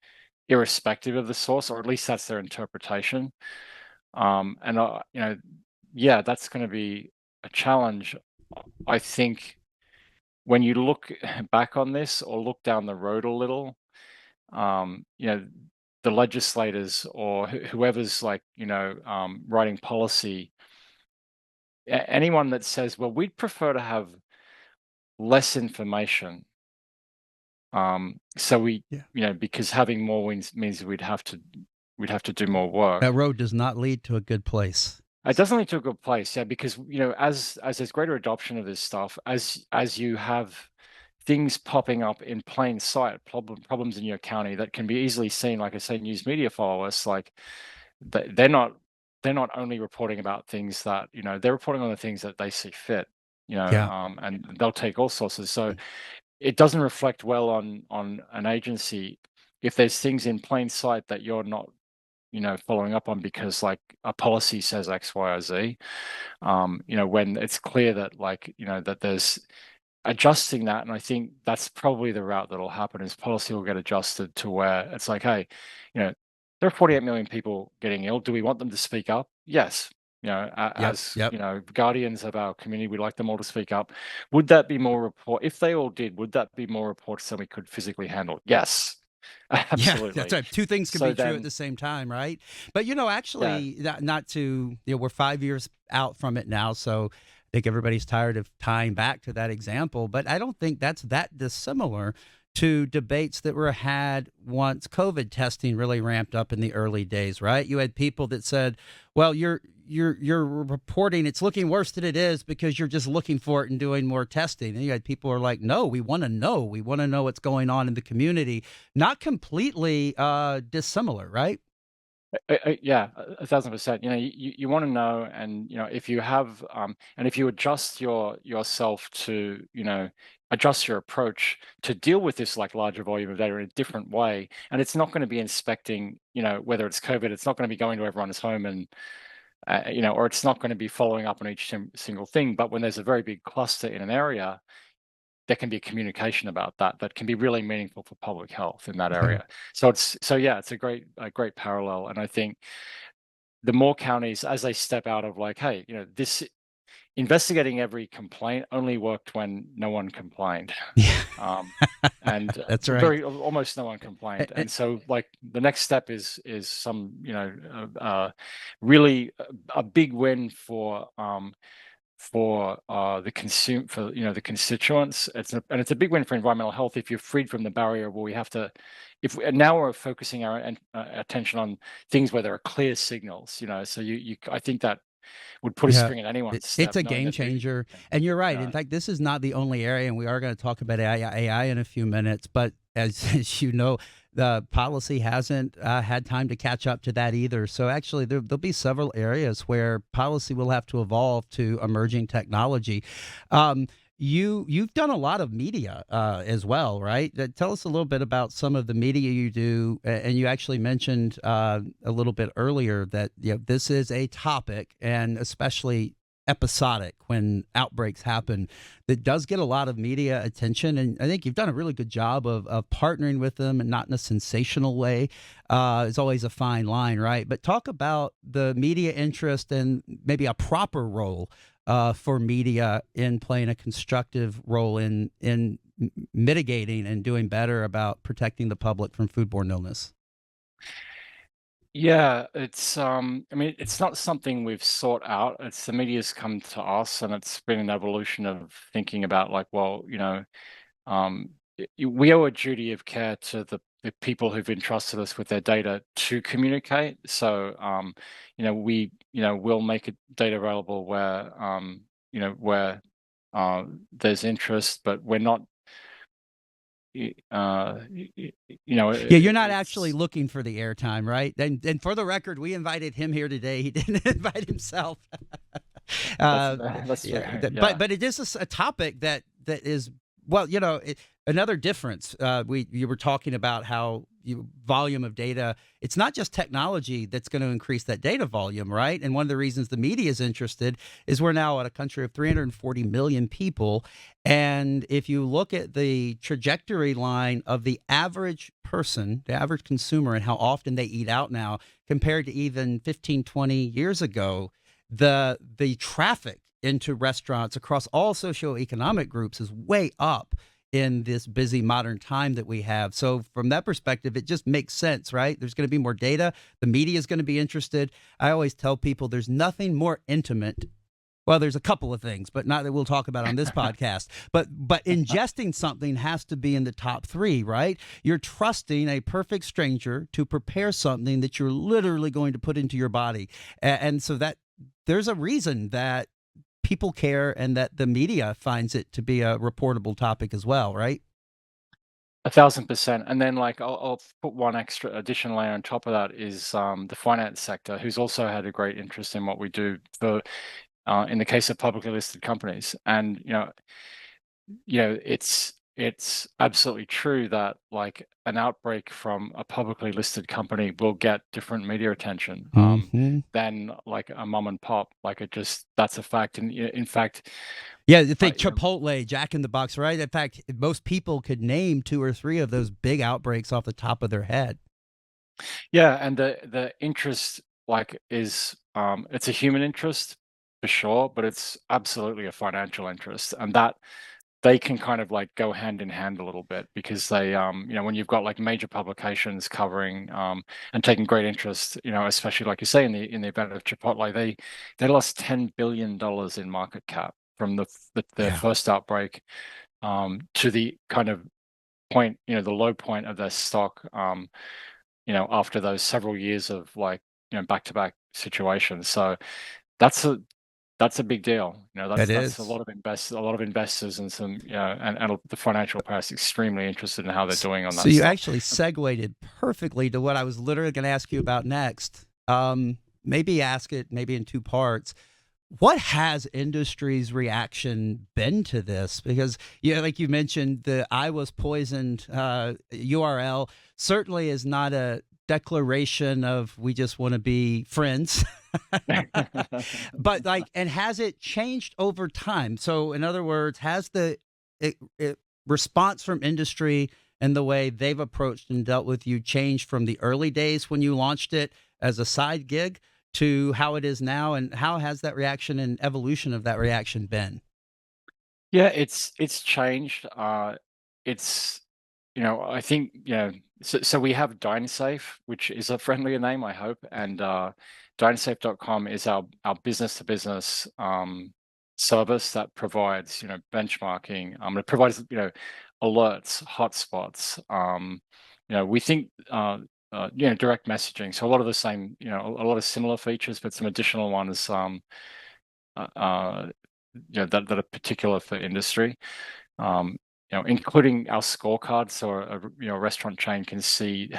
irrespective of the source, or at least that's their interpretation. And yeah, that's going to be a challenge. I think when you look back on this or look down the road a little, um, you know, the legislators or whoever's, like, writing policy, anyone that says, well, we'd prefer to have less information. So
Yeah.
because having more wins means we'd have to do more
That
work.
road does not lead to a good place.
It doesn't lead to a good place, yeah, because as there's greater adoption of this stuff, as you have things popping up in plain sight, problems in your county that can be easily seen. Like I say, news media follow us. Like, they're not only reporting about things that they're reporting on the things that they see fit.
Yeah.
And they'll take all sources. So it doesn't reflect well on an agency if there's things in plain sight that you're not following up on because, like, a policy says X, Y, or Z. When it's clear that, like, that there's adjusting that. And I think that's probably the route that'll happen, is policy will get adjusted to where it's like, hey, there are 48 million people getting ill. Do we want them to speak up? Yes.
Yep.
As
Yep.
guardians of our community, we'd like them all to speak up. Would that be more report if they all did? Would that be more reports than we could physically handle? Yes.
Yeah, that's
Absolutely.
right. Two things can
So
be true at
then,
the same time, right? But
yeah,
actually, not to we're 5 years out from it now, so I think everybody's tired of tying back to that example. But I don't think that's that dissimilar to debates that were had once COVID testing really ramped up in the early days, right? You had people that said, "Well, you're reporting it's looking worse than it is because you're just looking for it and doing more testing." And you had people who are like, "No, we want to know. We want to know what's going on in the community." Not completely dissimilar, right?
yeah, 1,000%. You want to know, and if you have, and if you adjust yourself to, adjust your approach to deal with this like larger volume of data in a different way, and it's not going to be inspecting, whether it's COVID, it's not going to be going to everyone's home and, or it's not going to be following up on each single thing. But when there's a very big cluster in an area, there can be a communication about that can be really meaningful for public health in that
Yeah.
area. So yeah, it's a great parallel, and I think the more counties, as they step out of like, hey, this investigating every complaint only worked when no one complained.
Yeah.
um, and
That's right.
very almost no one
A-
complained,
a-
and so like the next step is some really a big win for the constituents. And it's a big win for environmental health if you're freed from the barrier where we have to. If and now we're focusing our attention on things where there are clear signals. So I think that would put a
Yeah.
spring in anyone's
It's
step,
a
knowing
game
that
changer. And you're right. In
yeah.
fact, this is not the only area, and we are going to talk about AI in a few minutes. But as, as you know, the policy hasn't had time to catch up to that either. So actually, there'll be several areas where policy will have to evolve to emerging technology. Um, you've done a lot of media as well, right? Tell us a little bit about some of the media you do, and you actually mentioned a little bit earlier that this is a topic, and especially episodic when outbreaks happen, that does get a lot of media attention. And I think you've done a really good job of partnering with them, and not in a sensational way. It's always a fine line, right? But talk about the media interest and maybe a proper role for media in playing a constructive role in mitigating and doing better about protecting the public from foodborne illness.
Yeah, I mean, it's not something we've sought out. It's the media's come to us, and it's been an evolution of thinking about like, well, we owe a duty of care to the people who've entrusted us with their data to communicate. So, we'll make data available where there's interest, but we're not,
Yeah, you're not actually
it's
looking for the airtime, right? And for the record, we invited him here today. He didn't invite himself.
that's
uh,
that's true.
yeah,
Yeah.
but it is a topic that is well, another difference. You were talking about how volume of data. It's not just technology that's going to increase that data volume, right? And one of the reasons the media is interested is we're now at a country of 340 million people, and if you look at the trajectory line of the average person, the average consumer, and how often they eat out now compared to even 15, 20 years ago, the traffic into restaurants across all socioeconomic groups is way up in this busy modern time that we have. So from that perspective, it just makes sense, right? There's going to be more data. The media is going to be interested. I always tell people there's nothing more intimate. Well, there's a couple of things, but not that we'll talk about on this podcast. But ingesting something has to be in the top three, right? You're trusting a perfect stranger to prepare something that you're literally going to put into your body, and so that there's a reason that people care and that the media finds it to be a reportable topic as well, right?
1,000%. And then like I'll put one extra additional layer on top of that is the finance sector, who's also had a great interest in what we do for in the case of publicly listed companies. And it's absolutely true that like an outbreak from a publicly listed company will get different media attention
Hmm.
than like a mom and pop. Like that's a fact. And in fact,
Yeah, you think
you know,
Chipotle, Jack in the Box, right? In fact, most people could name two or three of those big outbreaks off the top of their head.
yeah, and the interest like is it's a human interest for sure, but it's absolutely a financial interest, and that they can kind of like go hand in hand a little bit, because they when you've got like major publications covering and taking great interest, especially like you say in the event of Chipotle, they lost $10 billion in market cap from the
Yeah,
first outbreak to the kind of point, the low point of their stock, after those several years of like, back-to-back situations. So that's a big deal.
it
That's
is.
a lot of investors and some, and the financial press extremely interested in how they're doing on
So
that
you
stuff.
actually segued perfectly to what I was literally going to ask you about next. Maybe ask it maybe in two parts. What has industry's reaction been to this? Because like you mentioned, the "I was poisoned" URL certainly is not a declaration of we just want to be friends. But like, and has it changed over time? So, in other words, has the response from industry and the way they've approached and dealt with you changed from the early days when you launched it as a side gig to how it is now? And how has that reaction and evolution of that reaction been?
Yeah, it's changed. It's I think so we have DynaSafe, which is a friendlier name, I hope, and dynasafe.com is our business to business service that provides benchmarking. It provides alerts, hotspots. We think direct messaging. So a lot of the same, a lot of similar features, but some additional ones. Uh, uh, that are particular for industry, including our scorecards. So a restaurant chain can see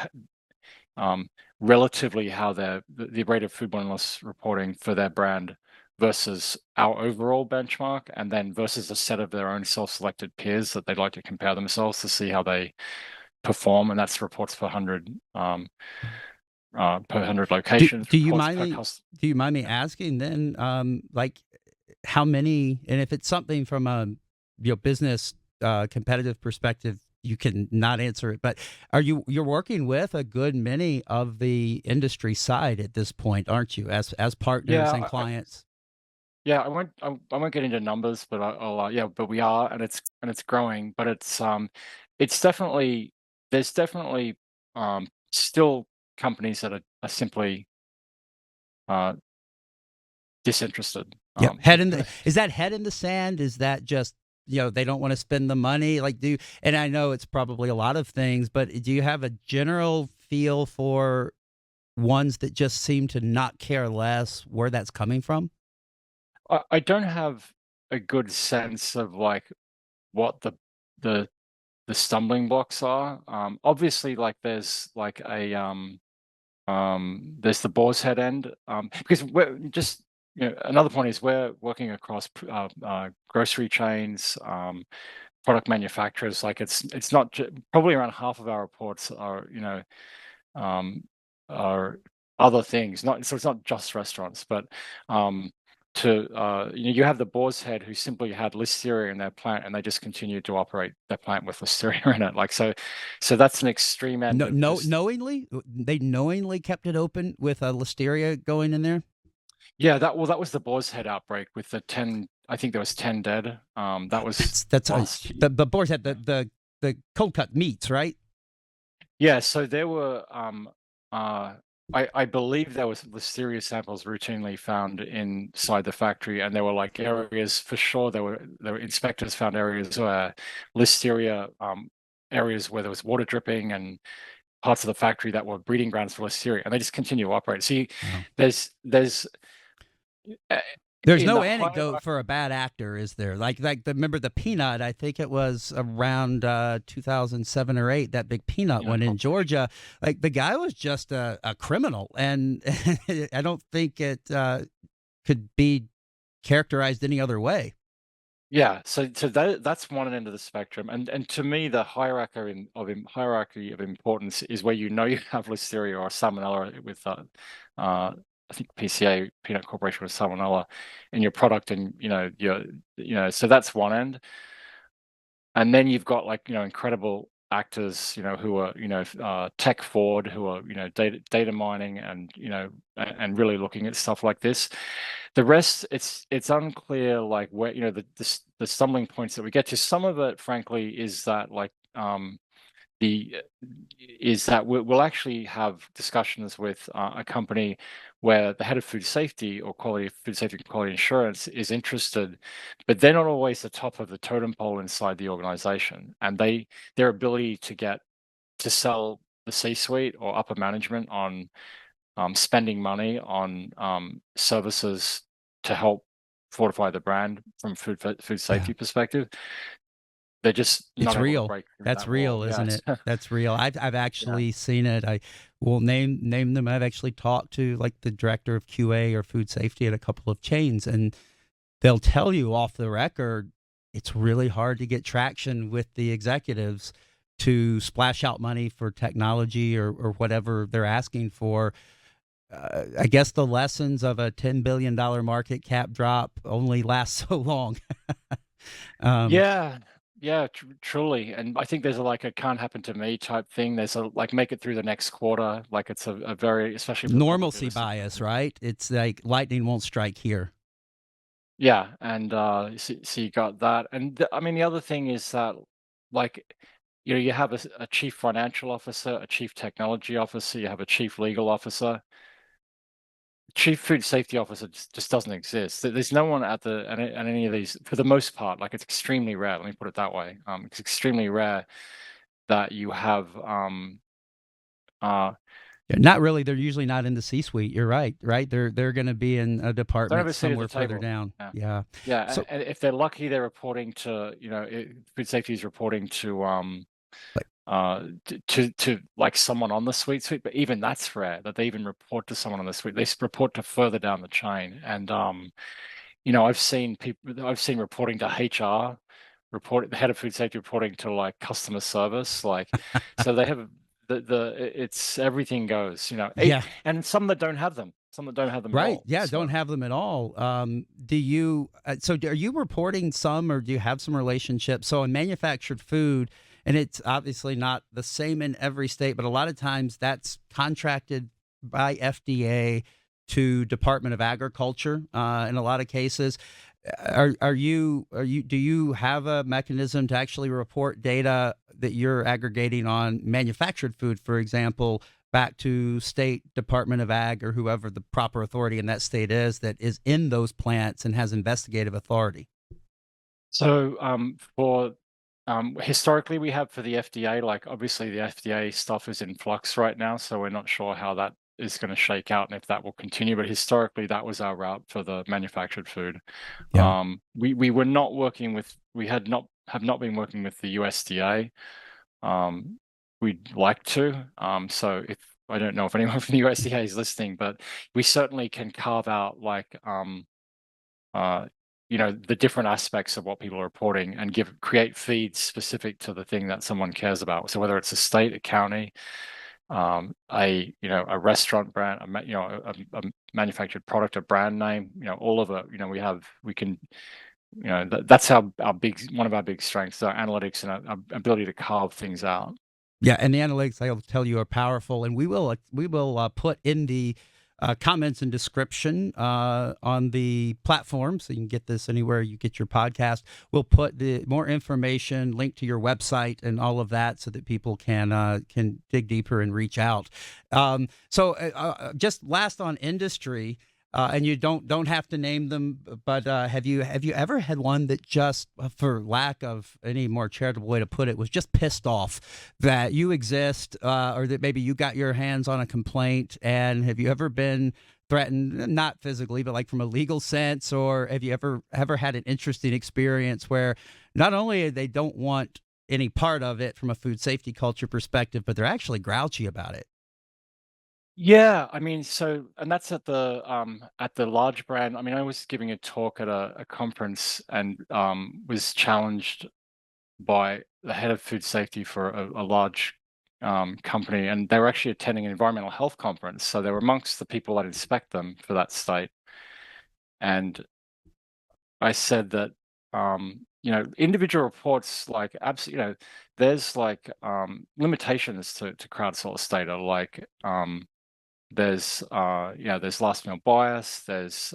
relatively how the rate of foodborne illness reporting for their brand versus our overall benchmark, and then versus a set of their own self-selected peers that they'd like to compare themselves to see how they perform, and that's reports per 100 per 100
Do,
locations,
do you
reports
mind
per
me?
cost.
Do you mind me asking then, like how many, and if it's something from a business competitive perspective, you can not answer it, but you're working with a good many of the industry side at this point, aren't you, as partners and
Yeah,
clients?
yeah, I won't get into numbers, but I'll yeah, but we are, and it's growing, but it's definitely there's definitely still companies that are simply uh disinterested.
Yeah, head in the is that head in the sand? Is that just they don't want to spend the money? Like and I know it's probably a lot of things, but do you have a general feel for ones that just seem to not care less where that's coming from?
I don't have a good sense of like what the the stumbling blocks are. Obviously, like there's like there's the boar's head end, because we're just, another point is we're working across grocery chains, product manufacturers. Like it's not probably around half of our reports are um, are other things. Not so it's not just restaurants, but you have the boar's head who simply had listeria in their plant, and they just continued to operate their plant with listeria in it. Like so that's an extreme end
No,
of
no,
just.
knowingly they knowingly kept it open with a listeria going in there.
Yeah, that was the Boar's Head outbreak with the 10. I think there was 10 dead. That was
That's
last year.
the boar's head,
Yeah.
the cold cut meats, right?
Yeah, so there were uh I believe there was listeria samples routinely found inside the factory, and there were like areas for sure. There were inspectors found areas where listeria areas where there was water dripping, and parts of the factory that were breeding grounds for listeria, and they just continue to operate. See,
Wow.
there's uh,
There's
in
no
the
anecdote
hierarchy.
for a bad actor, is there? Remember the peanut? I think it was around 2007 or eight. That big peanut
Yeah,
one in
probably.
Georgia. Like the guy was just a criminal, and I don't think it could be characterized any other way.
Yeah, so that's one end of the spectrum, and to me, the hierarchy of importance is where you have listeria or salmonella with I think PCA Peanut Corporation with salmonella in your product, and so that's one end, and then you've got like incredible actors, who are, tech forward, who are, data mining and, and really looking at stuff like this. The rest, it's unclear, like where, the stumbling points that we get to. Some of it, frankly, is that the is that we'll actually have discussions with a company where the head of food safety or food safety and quality assurance is interested, but they're not always the top of the totem pole inside the organization, and their ability to sell the C-suite or upper management on spending money on services to help fortify the brand from food
Yeah.
safety perspective, they're just
It's
not able to
real.
break through
That's
that wall.
real,
Yeah.
isn't it? That's real. I've
Yeah.
actually seen it. I will name them. I've actually talked to like the director of QA or food safety at a couple of chains, and they'll tell you off the record it's really hard to get traction with the executives to splash out money for technology or whatever they're asking for. I guess the lessons of a $10 billion market cap drop only last so long. um,
Yeah, yeah, truly. And I think there's like a can't happen to me type thing. There's a like make it through the next quarter. Like it's a very, especially for a publicly
Normalcy
listed
bias,
company.
right? It's like lightning won't strike here.
Yeah, and so you got that. And I mean, the other thing is that like you have a chief financial officer, a chief technology officer, you have a chief legal officer. Chief food safety officer just doesn't exist. There's no one at any of these, for the most part. Like it's extremely rare. Let me put it that way. It's extremely rare that you have uh
Yeah, not really. They're usually not in the C-suite. You're right. Right. They're going to be in a
don't have
department
a seat at the
somewhere further
table.
down.
Yeah,
Yeah.
yeah.
So
And if they're lucky, they're reporting to food safety is reporting to
like,
to like someone on the suite. But even that's rare that they even report to someone on the suite. They report to further down the chain. And I've seen reporting to HR, the head of food safety reporting to like customer service, like so they have it's everything goes,
yeah.
and some that don't have them, at
Right.
all.
Yeah. Don't
So
have them at all. Do you? Are you reporting some, or do you have some relationship? So in manufactured food, and it's obviously not the same in every state, but a lot of times that's contracted by FDA to Department of Agriculture. In a lot of cases, do you have a mechanism to actually report data that you're aggregating on manufactured food, for example, back to state Department of Ag or whoever the proper authority in that state is that is in those plants and has investigative authority?
for historically we have for the FDA, like obviously the FDA stuff is in flux right now, so we're not sure how that is going to shake out and if that will continue. But historically, that was our route for the manufactured food.
Yeah.
We were not working with, we had not have not been working with the USDA. We'd like to. So if I don't know if anyone from the USDA is listening, but we certainly can carve out like uh, the different aspects of what people are reporting and create feeds specific to the thing that someone cares about. So whether it's a state, a county, a restaurant brand, a manufactured product, a brand name, all of it, we can, that's our big, one of our big strengths, our analytics and our ability to carve things out.
Yeah, and the analytics I'll tell you are powerful, and we will put in the comments and description on the platform, so you can get this anywhere you get your podcast. We'll put the more information, link to your website, and all of that, so that people can dig deeper and reach out. Just last on industry. And you don't have to name them, but have you ever had one that just, for lack of any more charitable way to put it, was just pissed off that you exist, or that maybe you got your hands on a complaint? And have you ever been threatened, not physically, but like from a legal sense, or have you ever had an interesting experience where not only they don't want any part of it from a food safety culture perspective, but they're actually grouchy about it?
Yeah, I mean, and that's at the large brand. I mean, I was giving a talk at a conference and was challenged by the head of food safety for a large company, and they were actually attending an environmental health conference, so they were amongst the people that inspect them for that state. And I said that individual reports, like, absolutely, there's like limitations to crowdsourced data, like there's last mile bias, there's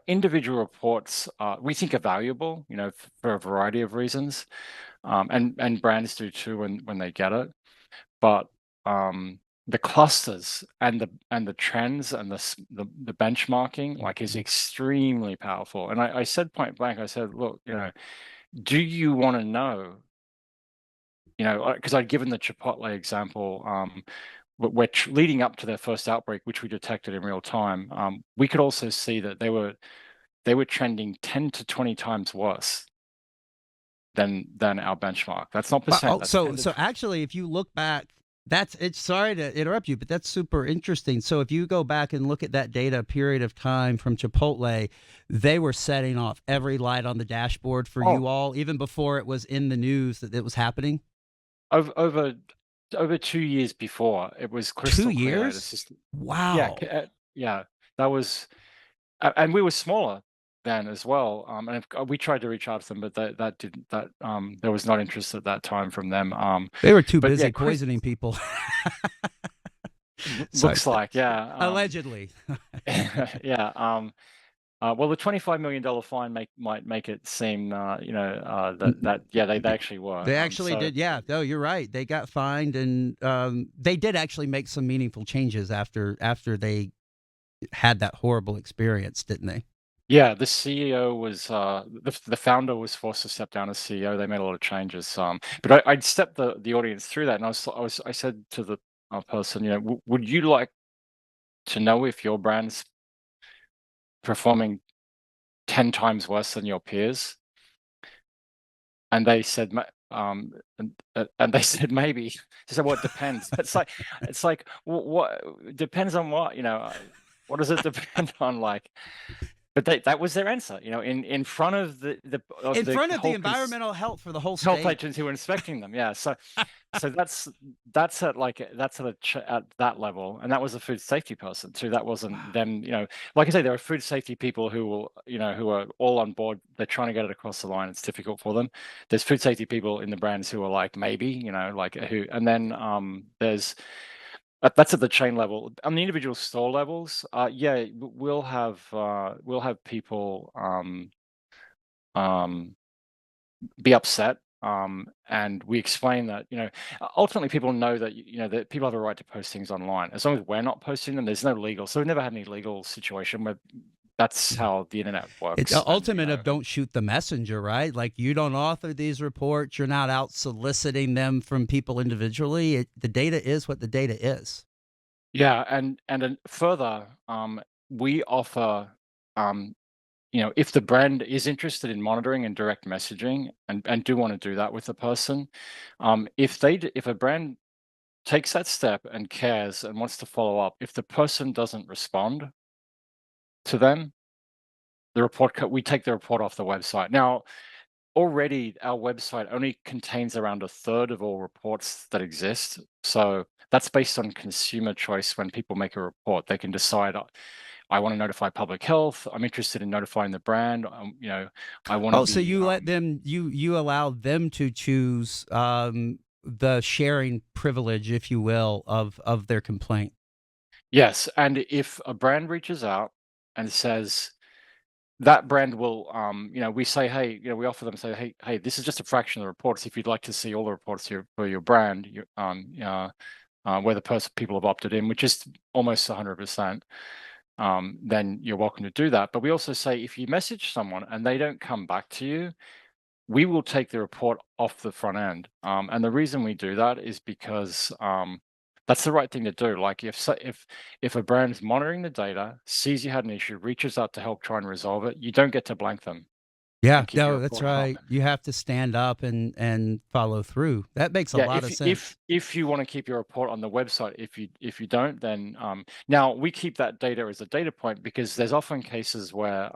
individual reports we think are valuable, for a variety of reasons, and brands do too when they get it, but the clusters and the trends and the benchmarking, like, is extremely powerful. And I said point blank, I said, look, do you want to know? Because I'd given the Chipotle example, which leading up to their first outbreak, which we detected in real time, we could also see that they were trending 10 to 20 times worse than our benchmark. That's not percent. That's 10 to
So actually, if you look back, it's sorry to interrupt you, but that's super interesting. So if you go back and look at that data period of time from Chipotle, they were setting off every light on the dashboard for you all, even before it was in the news that it was happening.
Over 2 years before, it was crystal
2
clear.
years?
Yeah,
Wow.
yeah, that was, and we were smaller then as well. And we tried to reach out to them, but there was not interest at that time from them.
They were too
But yeah,
busy poisoning people. Sorry.
looks like, yeah,
Allegedly.
yeah. Well, the $25 million fine might make it seem, yeah, they actually were.
They actually did. Yeah. No, you're right. They got fined, and they did actually make some meaningful changes after they had that horrible experience, didn't they?
Yeah, the CEO was the founder was forced to step down as CEO. They made a lot of changes. But I'd stepped the audience through that, and I said to the person, would you like to know if your brand's performing 10 times worse than your peers? And they said, and they said maybe. They said, well, it depends. It's like, what depends on what? What does it depend on? Like, but that was their answer. In front of the
In front of the
whole
environmental health for the whole
health
state.
agents who were inspecting them. Yeah, so that's at that level, and that was a food safety person too. That wasn't them. Like I say, there are food safety people who are all on board. They're trying to get it across the line. It's difficult for them. There's food safety people in the brands who are like, maybe, like who, and then there's that's at the chain level. On the individual store levels, yeah, we'll have people be upset, and we explain that, ultimately people know that, that people have a right to post things online. As long as we're not posting them, there's no legal. So we've never had any legal situation where that's how the internet
It's
works.
the ultimate of don't shoot the messenger, right? Like, you don't author these reports. You're not out soliciting them from people individually. The data is what the data is.
Yeah, and then further, we offer, if the brand is interested in monitoring and direct messaging, and do want to do that with the person, if a brand takes that step and cares and wants to follow up, if the person doesn't respond to them, we take the report off the website. Now, already our website only contains around a third of all reports that exist. So that's based on consumer choice. When people make a report, they can decide, I want to notify public health. I'm interested in notifying the brand. I want to be.
So you let them, you allow them to choose the sharing privilege, if you will, of their complaint.
Yes, and if a brand reaches out and says, that brand will, we say, hey, we offer them, say, hey, this is just a fraction of the reports. If you'd like to see all the reports for your brand, where the people have opted in, which is almost 100%, then you're welcome to do that. But we also say, if you message someone and they don't come back to you, we will take the report off the front end. And the reason we do that is because that's the right thing to do. Like, if a brand's monitoring the data, sees you had an issue, reaches out to help try and resolve it, you don't get to blank them.
Yeah, no, that's right. You have to stand up and follow through. That makes a lot of sense.
If you want to keep your report on the website, if you don't, then now we keep that data as a data point, because there's often cases where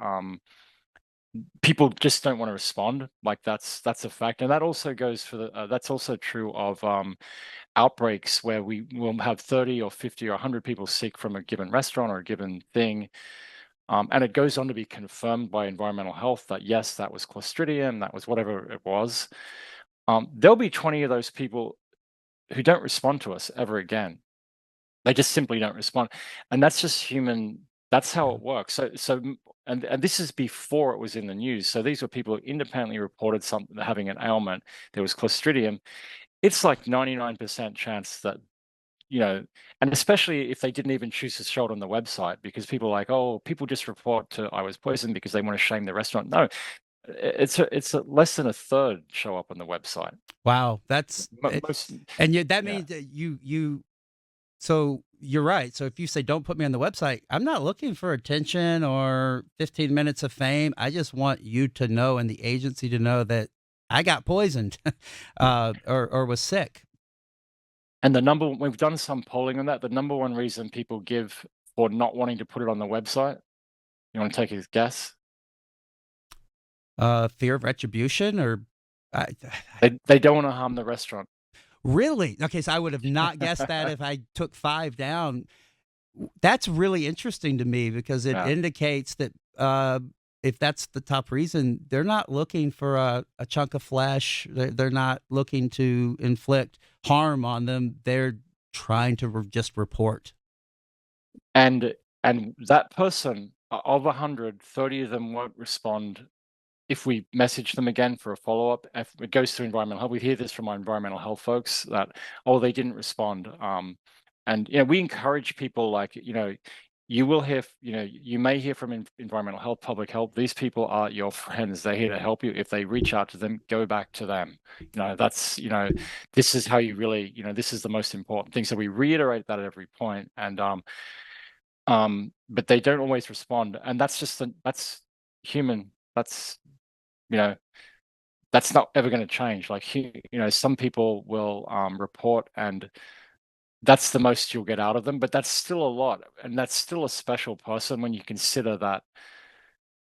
people just don't want to respond. Like, that's a fact, and that also goes for that's also true of outbreaks, where we will have 30 or 50 or 100 people sick from a given restaurant or a given thing. And it goes on to be confirmed by environmental health that yes, that was Clostridium, that was whatever it was. There'll be 20 of those people who don't respond to us ever again. They just simply don't respond, and that's just human. That's how
Yeah.
it works. And this is before it was in the news. So these were people who independently reported something having an ailment. There was Clostridium. It's like 99% chance that, and especially if they didn't even choose to show it on the website, because people are like, oh, people just report to I was poisoned because they want to shame the restaurant. No, it's less than a third show up on the website.
Wow, that's
Most,
and yet that
yeah.
means that you so you're right. So if you say don't put me on the website, I'm not looking for attention or 15 minutes of fame. I just want you to know and the agency to know that I got poisoned or was sick.
And we've done some polling on that. The number one reason people give for not wanting to put it on the website, you want to take a guess?
Fear of retribution or I,
They don't want to harm the restaurant.
really? Okay, so I would have not guessed that if I took 5 down. That's really interesting to me because it
Yeah.
indicates that if that's the top reason, they're not looking for a chunk of flesh. They're not looking to inflict harm on them. They're trying to just report.
And that person, of 100, 30 of them won't respond if we message them again for a follow-up. If it goes through environmental health, we hear this from our environmental health folks that, oh, they didn't respond. And we encourage people, like, you will hear, you may hear from environmental health, public health. These people are your friends. They're here to help you. If they reach out to them, go back to them. That's, this is how you really, this is the most important thing. So we reiterate that at every point. And but they don't always respond, and that's human. That's, you know, that's not ever going to change. Like, some people will report, and that's the most you'll get out of them, but that's still a lot, and that's still a special person when you consider that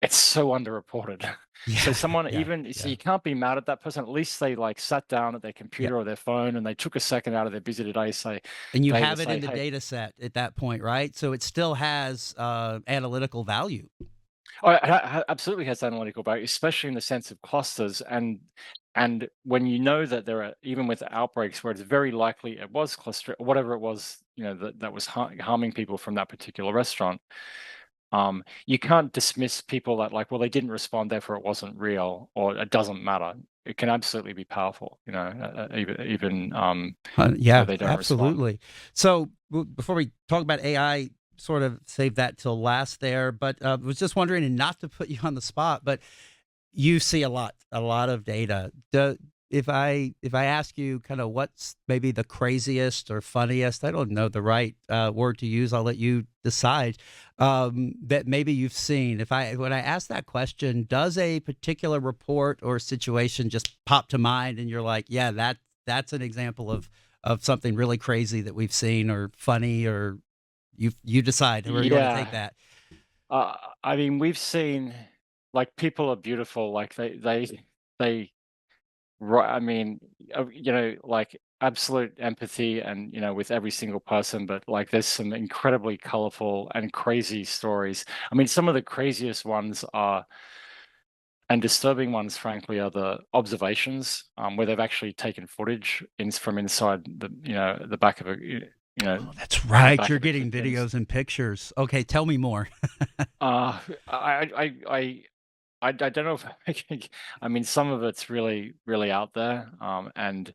it's so underreported. So
Yeah, yeah,
so
yeah,
you can't be mad at that person. At least they like sat down at their
yeah.
computer or their phone and they took a second out of their busy day
And you
day to
have it
say,
in the
hey.
data set at that point, right? So it still has analytical value.
Oh, it absolutely has analytical value, especially in the sense of clusters. And when you know that there are, even with outbreaks where it's very likely it was cluster, whatever it was, that was harming people from that particular restaurant, you can't dismiss people that, like, well, they didn't respond, therefore it wasn't real, or it doesn't matter. It can absolutely be powerful, even where
Yeah,
they don't respond.
absolutely. So before we talk about AI, sort of save that till last there, but was just wondering, and not to put you on the spot, but you see a lot of data. If I ask you kind of what's maybe the craziest or funniest, I don't know the right word to use. I'll let you decide. That maybe you've seen. When I ask that question, does a particular report or situation just pop to mind, and you're like, yeah, that's an example of something really crazy that we've seen or funny, or you decide where you want to take
Yeah.
that.
I mean, we've seen, like, people are beautiful. Like, they right. I mean, like, absolute empathy, and with every single person. But, like, there's some incredibly colorful and crazy stories. I mean, some of the craziest ones are, and disturbing ones, frankly, are the observations, where they've actually taken footage from inside the back of
Oh, that's
the
right.
back
You're
of the
getting
kitchens.
videos and pictures. Okay, tell me more.
I don't know if I mean, some of it's really, really out there. And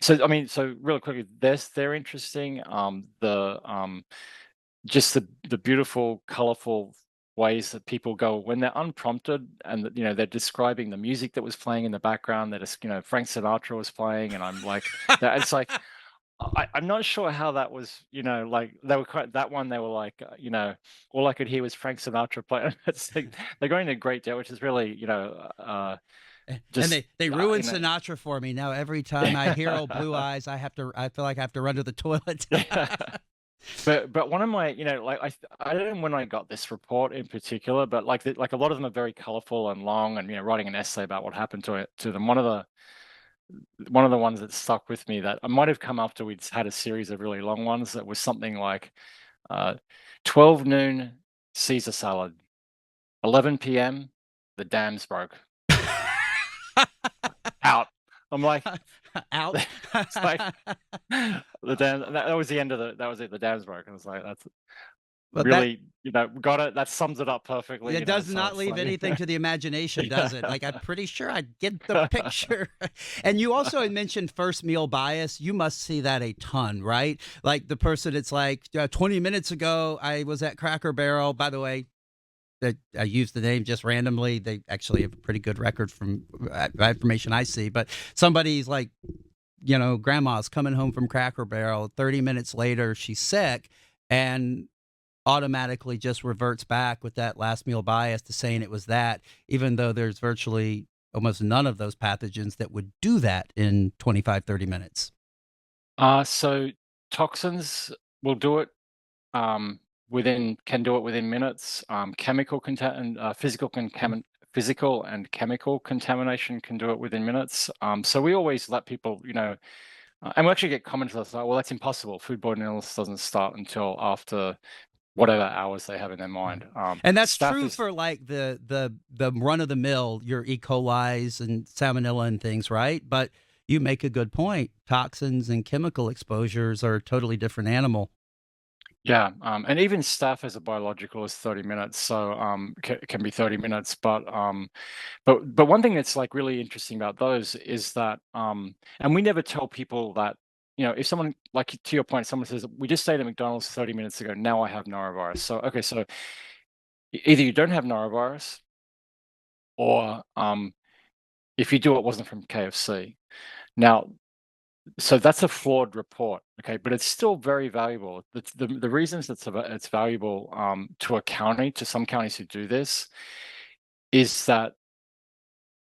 so, I mean, so really quickly, they're interesting. Just the beautiful, colorful ways that people go when they're unprompted, and they're describing the music that was playing in the background. That is, Frank Sinatra was playing, and I'm like, that it's like, I'm not sure how that was, like, they were quite that one. They were like, all I could hear was Frank Sinatra play. It's like they're going to great deal, which is really,
And
just,
they
uh, you
ruined
know,
Sinatra for me. Now every time I hear "Old Blue Eyes," I feel like I have to run to the toilet.
but one of my, like, I don't know when I got this report in particular, but like, like, a lot of them are very colorful and long, and writing an essay about what happened to them. One of the ones that stuck with me, that I might have come after we'd had a series of really long ones, that was something like, 12 noon. Caesar salad. 11 p.m. The dams broke. Out. I'm like,
Out.
it's like the dam. That was the end of the. That was it. The dams broke. I was like, that's
Well, that
really, got it. That sums it up perfectly.
it does
So
not
it's
leave
like,
anything to the imagination, does it?
yeah.
Like, I'm pretty sure I get the picture. And you also had mentioned first meal bias. You must see that a ton, right? Like the person, it's like 20 minutes ago, I was at Cracker Barrel. By the way, that I used the name just randomly. They actually have a pretty good record from information I see. But somebody's like, grandma's coming home from Cracker Barrel. 30 minutes later, she's sick. And automatically just reverts back with that last meal bias to saying it was that, even though there's virtually almost none of those pathogens that would do that in 25, 30 minutes.
So toxins will do it can do it within minutes. Physical and chemical contamination can do it within minutes. So we always let people, and we actually get comments like, well, that's impossible. Foodborne illness doesn't start until after whatever hours they have in their
Right.
mind.
And that's
Staph
true
is,
for like the run of the mill, your E. coli's and salmonella and things, right? But you make a good point. Toxins and chemical exposures are a totally different animal.
yeah, and even staph as a biological is 30 minutes, so can be 30 minutes. But one thing that's like really interesting about those is that, and we never tell people that, if someone, like to your point, someone says, we just stayed at McDonald's 30 minutes ago, now I have norovirus. So, okay, so either you don't have norovirus, or if you do, it wasn't from KFC. Now, so that's a flawed report, okay, but it's still very valuable. The reasons it's valuable to a county, to some counties who do this, is that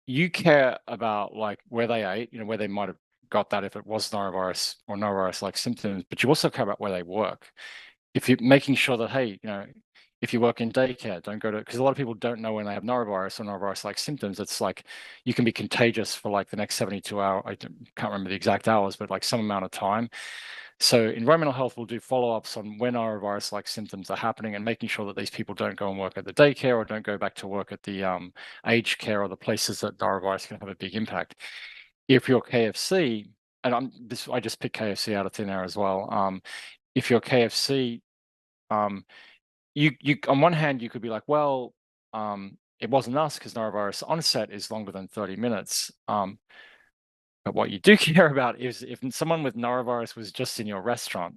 you care about like where they ate, where they might have got that if it was norovirus or norovirus-like symptoms, but you also care about where they work. If you're making sure that, hey, if you work in daycare, don't go to, because a lot of people don't know when they have norovirus or norovirus-like symptoms. It's like you can be contagious for like the next 72 hours. Can't remember the exact hours, but like some amount of time. So environmental health will do follow-ups on when norovirus-like symptoms are happening and making sure that these people don't go and work at the daycare or don't go back to work at the aged care or the places that norovirus can have a big impact. If you're KFC, and I just picked KFC out of thin air as well. If you're KFC, you on one hand you could be like, well, it wasn't us because norovirus onset is longer than 30 minutes. But what you do care about is if someone with norovirus was just in your restaurant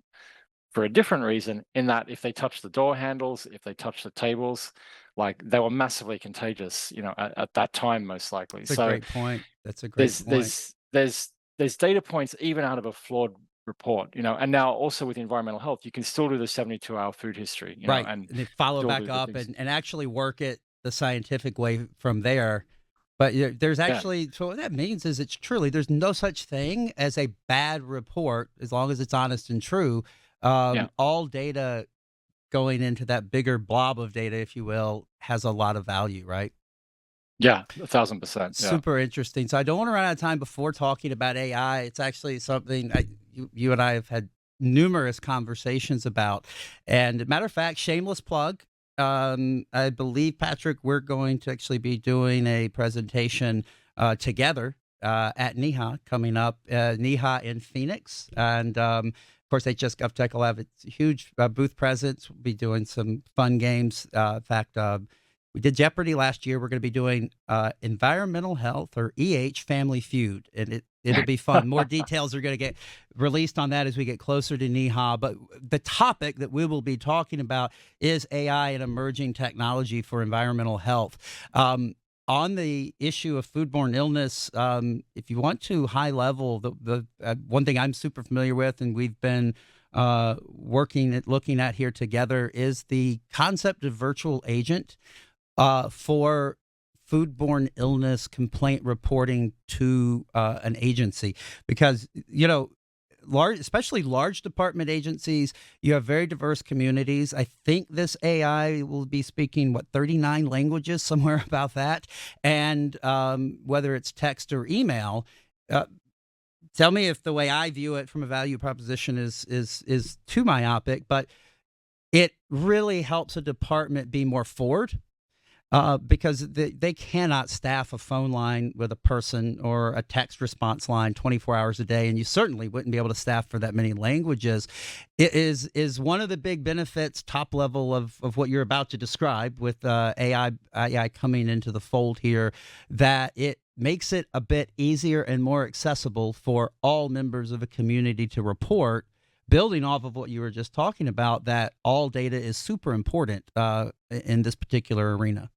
for a different reason, in that if they touch the door handles, if they touch the tables, like they were massively contagious, at that time, most likely.
That's a
So
great point. That's a great
there's
point.
there's there's there's data points even out of a flawed report, and now also with environmental health, you can still do the 72-hour food history,
Right.
and
And they follow
still
back
do the
up
things.
and actually work it the scientific way from there. But there's
Yeah,
actually, so what that means is it's truly, there's no such thing as a bad report as long as it's honest and true.
yeah,
All data going into that bigger blob of data, if you will, has a lot of value, right?
yeah, 1,000%. Yeah.
Super interesting. So I don't want to run out of time before talking about AI. It's actually something you and I have had numerous conversations about. And matter of fact, shameless plug. I believe, Patrick, we're going to actually be doing a presentation together at NEHA coming up, NEHA in Phoenix. And of course, HS GovTech will have a huge booth presence. We'll be doing some fun games. In fact, we did Jeopardy last year. We're going to be doing Environmental Health, or Family Feud, and it'll be fun. More details are going to get released on that as we get closer to NEHA. But the topic that we will be talking about is AI and emerging technology for environmental health. On the issue of foodborne illness, if you want to high level, the one thing I'm super familiar with, and we've been looking at here together, is the concept of virtual agent for foodborne illness complaint reporting to an agency, because especially large department agencies, you have very diverse communities. I think this AI will be speaking 39 languages, somewhere about that, and whether it's text or email. Uh, Tell me if the way I view it from a value proposition is too myopic, but it really helps a department be more forward because they cannot staff a phone line with a person or a text response line 24 hours a day, and you certainly wouldn't be able to staff for that many languages. It is one of the big benefits, top level of what you're about to describe with AI coming into the fold here, that it makes it a bit easier and more accessible for all members of a community to report, building off of what you were just talking about, that all data is super important in this particular arena.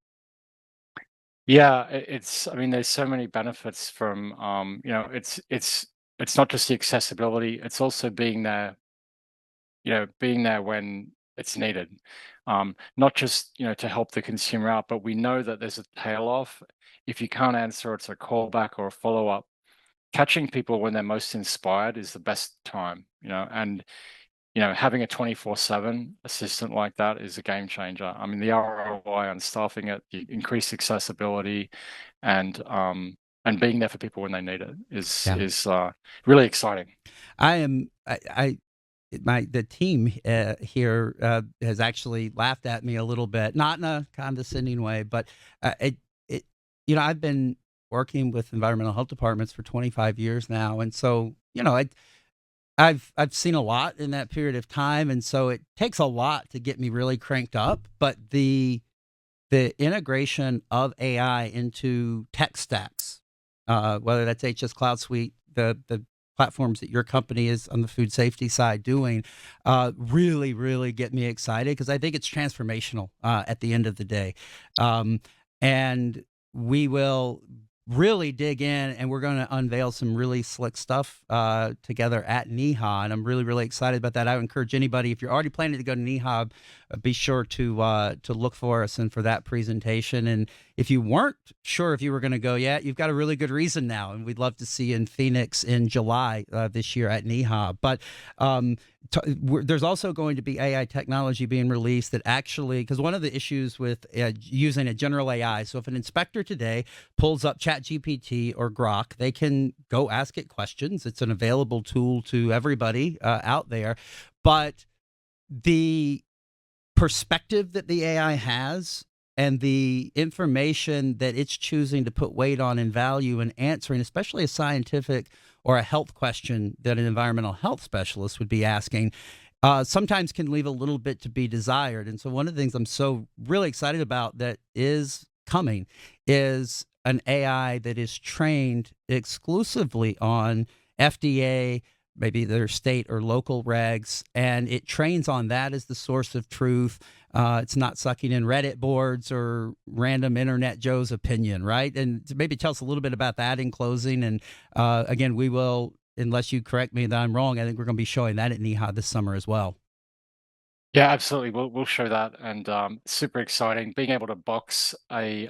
Yeah, it's, I mean, there's so many benefits from, it's not just the accessibility, it's also being there, being there when it's needed. Not just, to help the consumer out, but we know that there's a tail off. If you can't answer, it's a callback or a follow-up. Catching people when they're most inspired is the best time, and having a 24/7 assistant like that is a game changer. I mean, the ROI on staffing it, the increased accessibility, and being there for people when they need it
Yeah.
is really exciting.
I am. My the team here has actually laughed at me a little bit, not in a condescending way, but it I've been working with environmental health departments for 25 years now, and so I've seen a lot in that period of time, and so it takes a lot to get me really cranked up. But the integration of AI into tech stacks, whether that's HS Cloud Suite, the platforms that your company is on the food safety side doing, really, really get me excited because I think it's transformational at the end of the day. And we will really dig in and we're going to unveil some really slick stuff together at NEHA. And I'm really, really excited about that. I would encourage anybody, if you're already planning to go to NEHA, be sure to look for us and for that presentation. And if you weren't sure if you were going to go yet, you've got a really good reason now. And we'd love to see you in Phoenix in July this year at NEHA. But there's also going to be AI technology being released that actually, because one of the issues with using a general AI, so if an inspector today pulls up ChatGPT or Grok, they can go ask it questions. It's an available tool to everybody out there. But the perspective that the AI has and the information that it's choosing to put weight on and value and answering, especially a scientific or a health question that an environmental health specialist would be asking, sometimes can leave a little bit to be desired. And so one of the things I'm so really excited about that is coming is an AI that is trained exclusively on FDA, maybe their state or local regs, and it trains on that as the source of truth. It's not sucking in Reddit boards or random internet Joe's opinion, right? And maybe tell us a little bit about that in closing. And again, we will, unless you correct me that I'm wrong, I think we're going to be showing that at NEHA this summer as well.
Yeah, absolutely. We'll show that, and super exciting. Being able to box an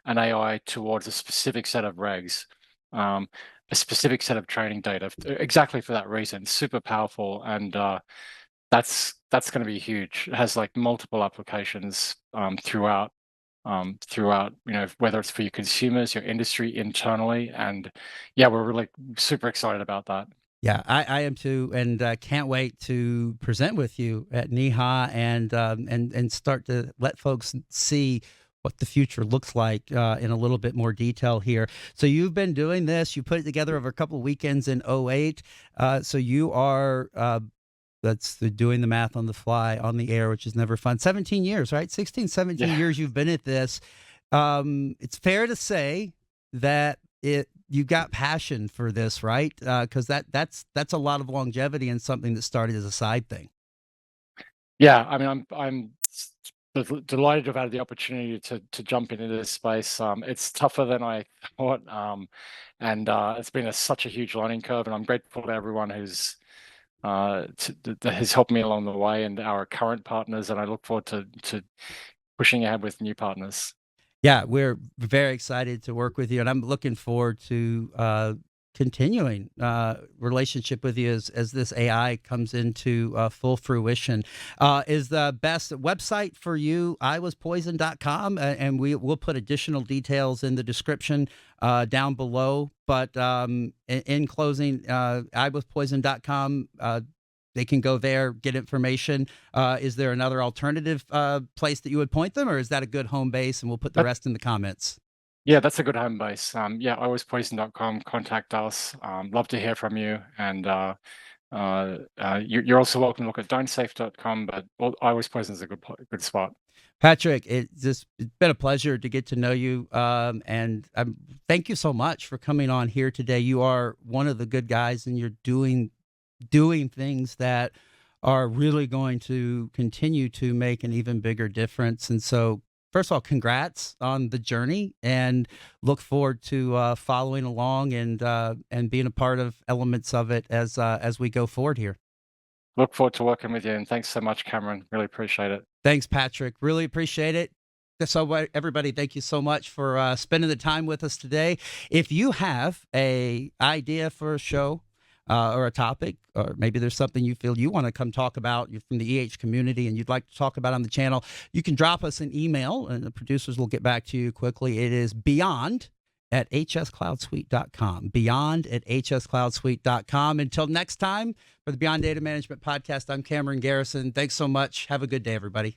AI towards a specific set of regs, a specific set of training data, exactly for that reason. Super powerful, and that's going to be huge. It has like multiple applications throughout. Whether it's for your consumers, your industry, internally, and yeah, we're really super excited about that.
Yeah, I am too, and can't wait to present with you at NEHA and start to let folks see what the future looks like in a little bit more detail here. So you've been doing this. You put it together over a couple of weekends in '08. So you are doing the math on the fly on the air, which is never fun. 17 years, right? 16, 17
Yeah.
years you've been at this. It's fair to say that you got passion for this, right? Because that's a lot of longevity and something that started as a side thing.
Yeah, I mean, delighted to have had the opportunity to jump into this space. It's tougher than I thought, and it's been such a huge learning curve. And I'm grateful to everyone that has helped me along the way, and our current partners. And I look forward to pushing ahead with new partners.
Yeah, we're very excited to work with you, and I'm looking forward to continuing relationship with you as this AI comes into full fruition. Is the best website for you iwaspoisoned.com, and we'll put additional details in the description down below. But in closing, iwaspoisoned.com. they can go there, get information. Is there another alternative place that you would point them, or is that a good home base? And we'll put the rest in the comments.
Yeah, that's a good home base. Yeah, alwayspoison.com. Contact us. Love to hear from you. And you're also welcome to look at don'tsafe.com, but alwayspoison is a good spot.
Patrick, it's been a pleasure to get to know you, and thank you so much for coming on here today. You are one of the good guys, and you're doing things that are really going to continue to make an even bigger difference. And so, first of all, congrats on the journey, and look forward to following along and being a part of elements of it as we go forward here.
Look forward to working with you, and thanks so much, Cameron. Really appreciate it.
Thanks, Patrick. Really appreciate it. So, everybody, thank you so much for spending the time with us today. If you have a idea for a show or a topic, or maybe there's something you feel you want to come talk about, you're from the community and you'd like to talk about on the channel, you can drop us an email, and the producers will get back to you quickly. It is beyond@hscloudsuite.com. Beyond@hscloudsuite.com. Until next time, for the Beyond Data Management Podcast, I'm Cameron Garrison. Thanks so much. Have a good day, everybody.